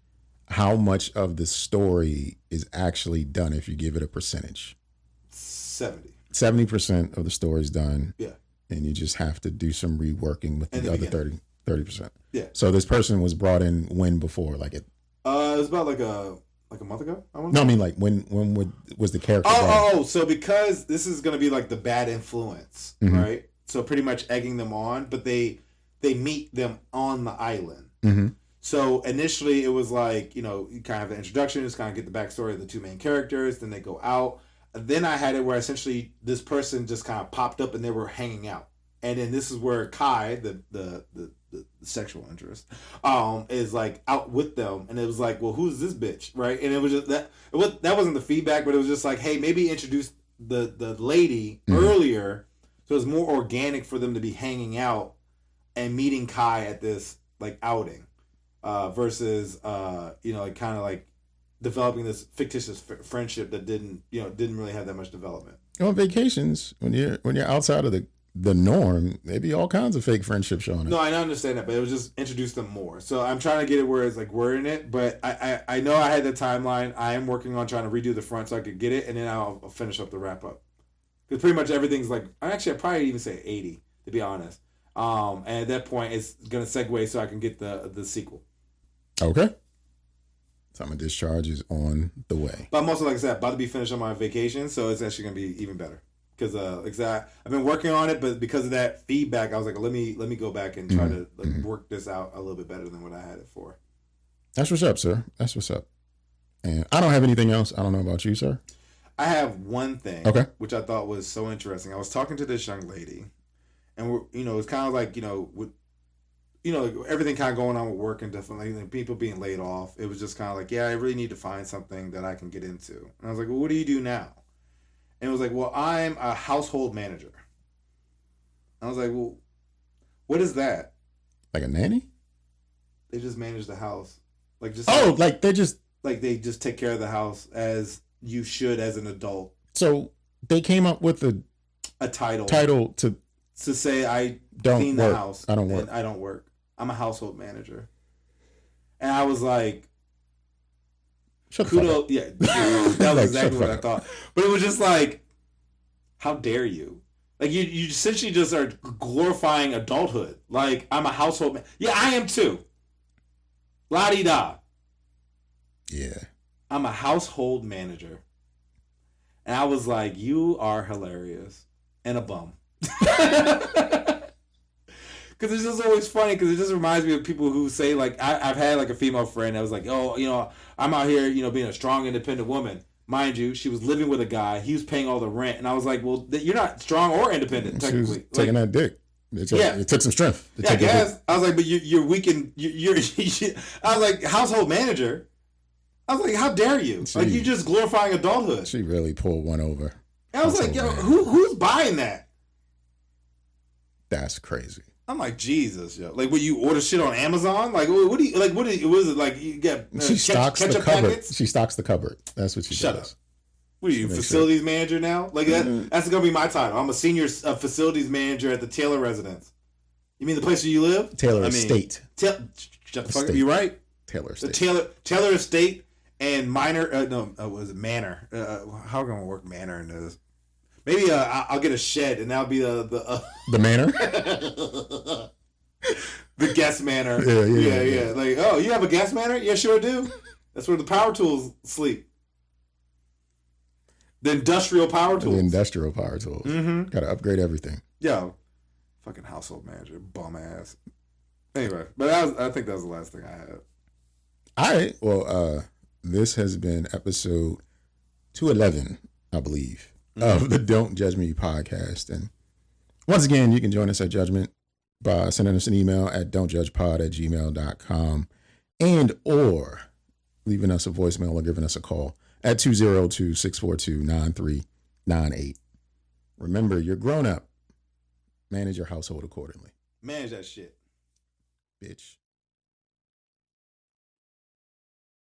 how much of the story is actually done if you give it a percentage? 70. 70% of the story is done. Yeah. And you just have to do some reworking with the other 30%. Yeah. So this person was brought in when before? Like it was about like a month ago. No, I mean like when was the character? So because this is gonna be like the bad influence, right? So pretty much egging them on, but they meet them on the island. Mm-hmm. So initially it was like, you kind of have the introduction, just kind of get the backstory of the two main characters, then they go out. Then I had it where essentially this person just kind of popped up and they were hanging out. And then this is where Kai, the sexual interest, is like out with them, and it was like, well, who's this bitch, right? And it was just that wasn't the feedback, but it was just like, hey, maybe introduce the lady earlier, so it's more organic for them to be hanging out and meeting Kai at this like outing, versus like kind of like developing this fictitious friendship that didn't really have that much development. On vacations, when you're outside of the norm, maybe all kinds of fake friendships showing up. No, I understand that, but it was just introduce them more. So I'm trying to get it where it's like we're in it, but I know I had the timeline. I am working on trying to redo the front so I could get it, and then I'll finish up the wrap up. Because pretty much everything's like, I'd probably even say 80, to be honest. And at that point, it's going to segue so I can get the sequel. Okay. Summer discharge is on the way. But I'm also, like I said, about to be finished on my vacation, so it's actually going to be even better. Because I've been working on it, but because of that feedback, I was like, let me go back and try to work this out a little bit better than what I had it for. That's what's up, sir. That's what's up. And I don't have anything else. I don't know about you, sir. I have one thing, okay, which I thought was so interesting. I was talking to this young lady, and it's kind of like with everything kind of going on with work and definitely people being laid off. It was just kind of like, yeah, I really need to find something that I can get into. And I was like, well, what do you do now? And it was like, well, I'm a household manager. I was like, well, what is that? Like a nanny? They just manage the house. They just take care of the house as you should as an adult. So they came up with a title to say I don't clean work. the house. I don't work. And I don't work. I'm a household manager. And I was like, kudos. Yeah, that was exactly what I thought. But it was just like, how dare you? Like you essentially just are glorifying adulthood. Like, I'm a household man. Yeah, I am too. La-di-da. Yeah. I'm a household manager. And I was like, you are hilarious. And a bum. Because it's just always funny, because it just reminds me of people who say, like, I've had, like, a female friend that was like, oh, I'm out here, being a strong, independent woman. Mind you, she was living with a guy. He was paying all the rent. And I was like, well, you're not strong or independent, technically. She was taking that dick. It took some strength. I guess. I was like, but you're weak and you're I was like, household manager? I was like, how dare you? You're just glorifying adulthood. She really pulled one over. And I was like, who's buying that? That's crazy. I'm like, Jesus, yo. Like, what, you order shit on Amazon? Like, what do you, like, what is it, like, you get she stocks the cupboard. Packets? She stocks the cupboard. That's what she does. Shut up. What are you, facilities manager now? Like, that's going to be my title. I'm a senior facilities manager at the Taylor residence. You mean the place where you live? Taylor Estate. Shut the fuck up. You right? Taylor Estate. Taylor Estate and minor, was it manor? How can I work manor into this? Maybe I'll get a shed, and that'll be the manor, the guest manor. Yeah. Like, oh, you have a guest manor? Yeah, sure do. That's where the power tools sleep. The industrial power tools. Mm-hmm. Got to upgrade everything. Yo, fucking household manager, bum ass. Anyway, but I think that was the last thing I had. All right. Well, this has been episode 211, I believe, of the Don't Judge Me podcast. And once again, you can join us at Judgment by sending us an email at don'tjudgepod@gmail.com and or leaving us a voicemail or giving us a call at 202-642-9398. Remember, you're grown up. Manage your household accordingly. Manage that shit. Bitch.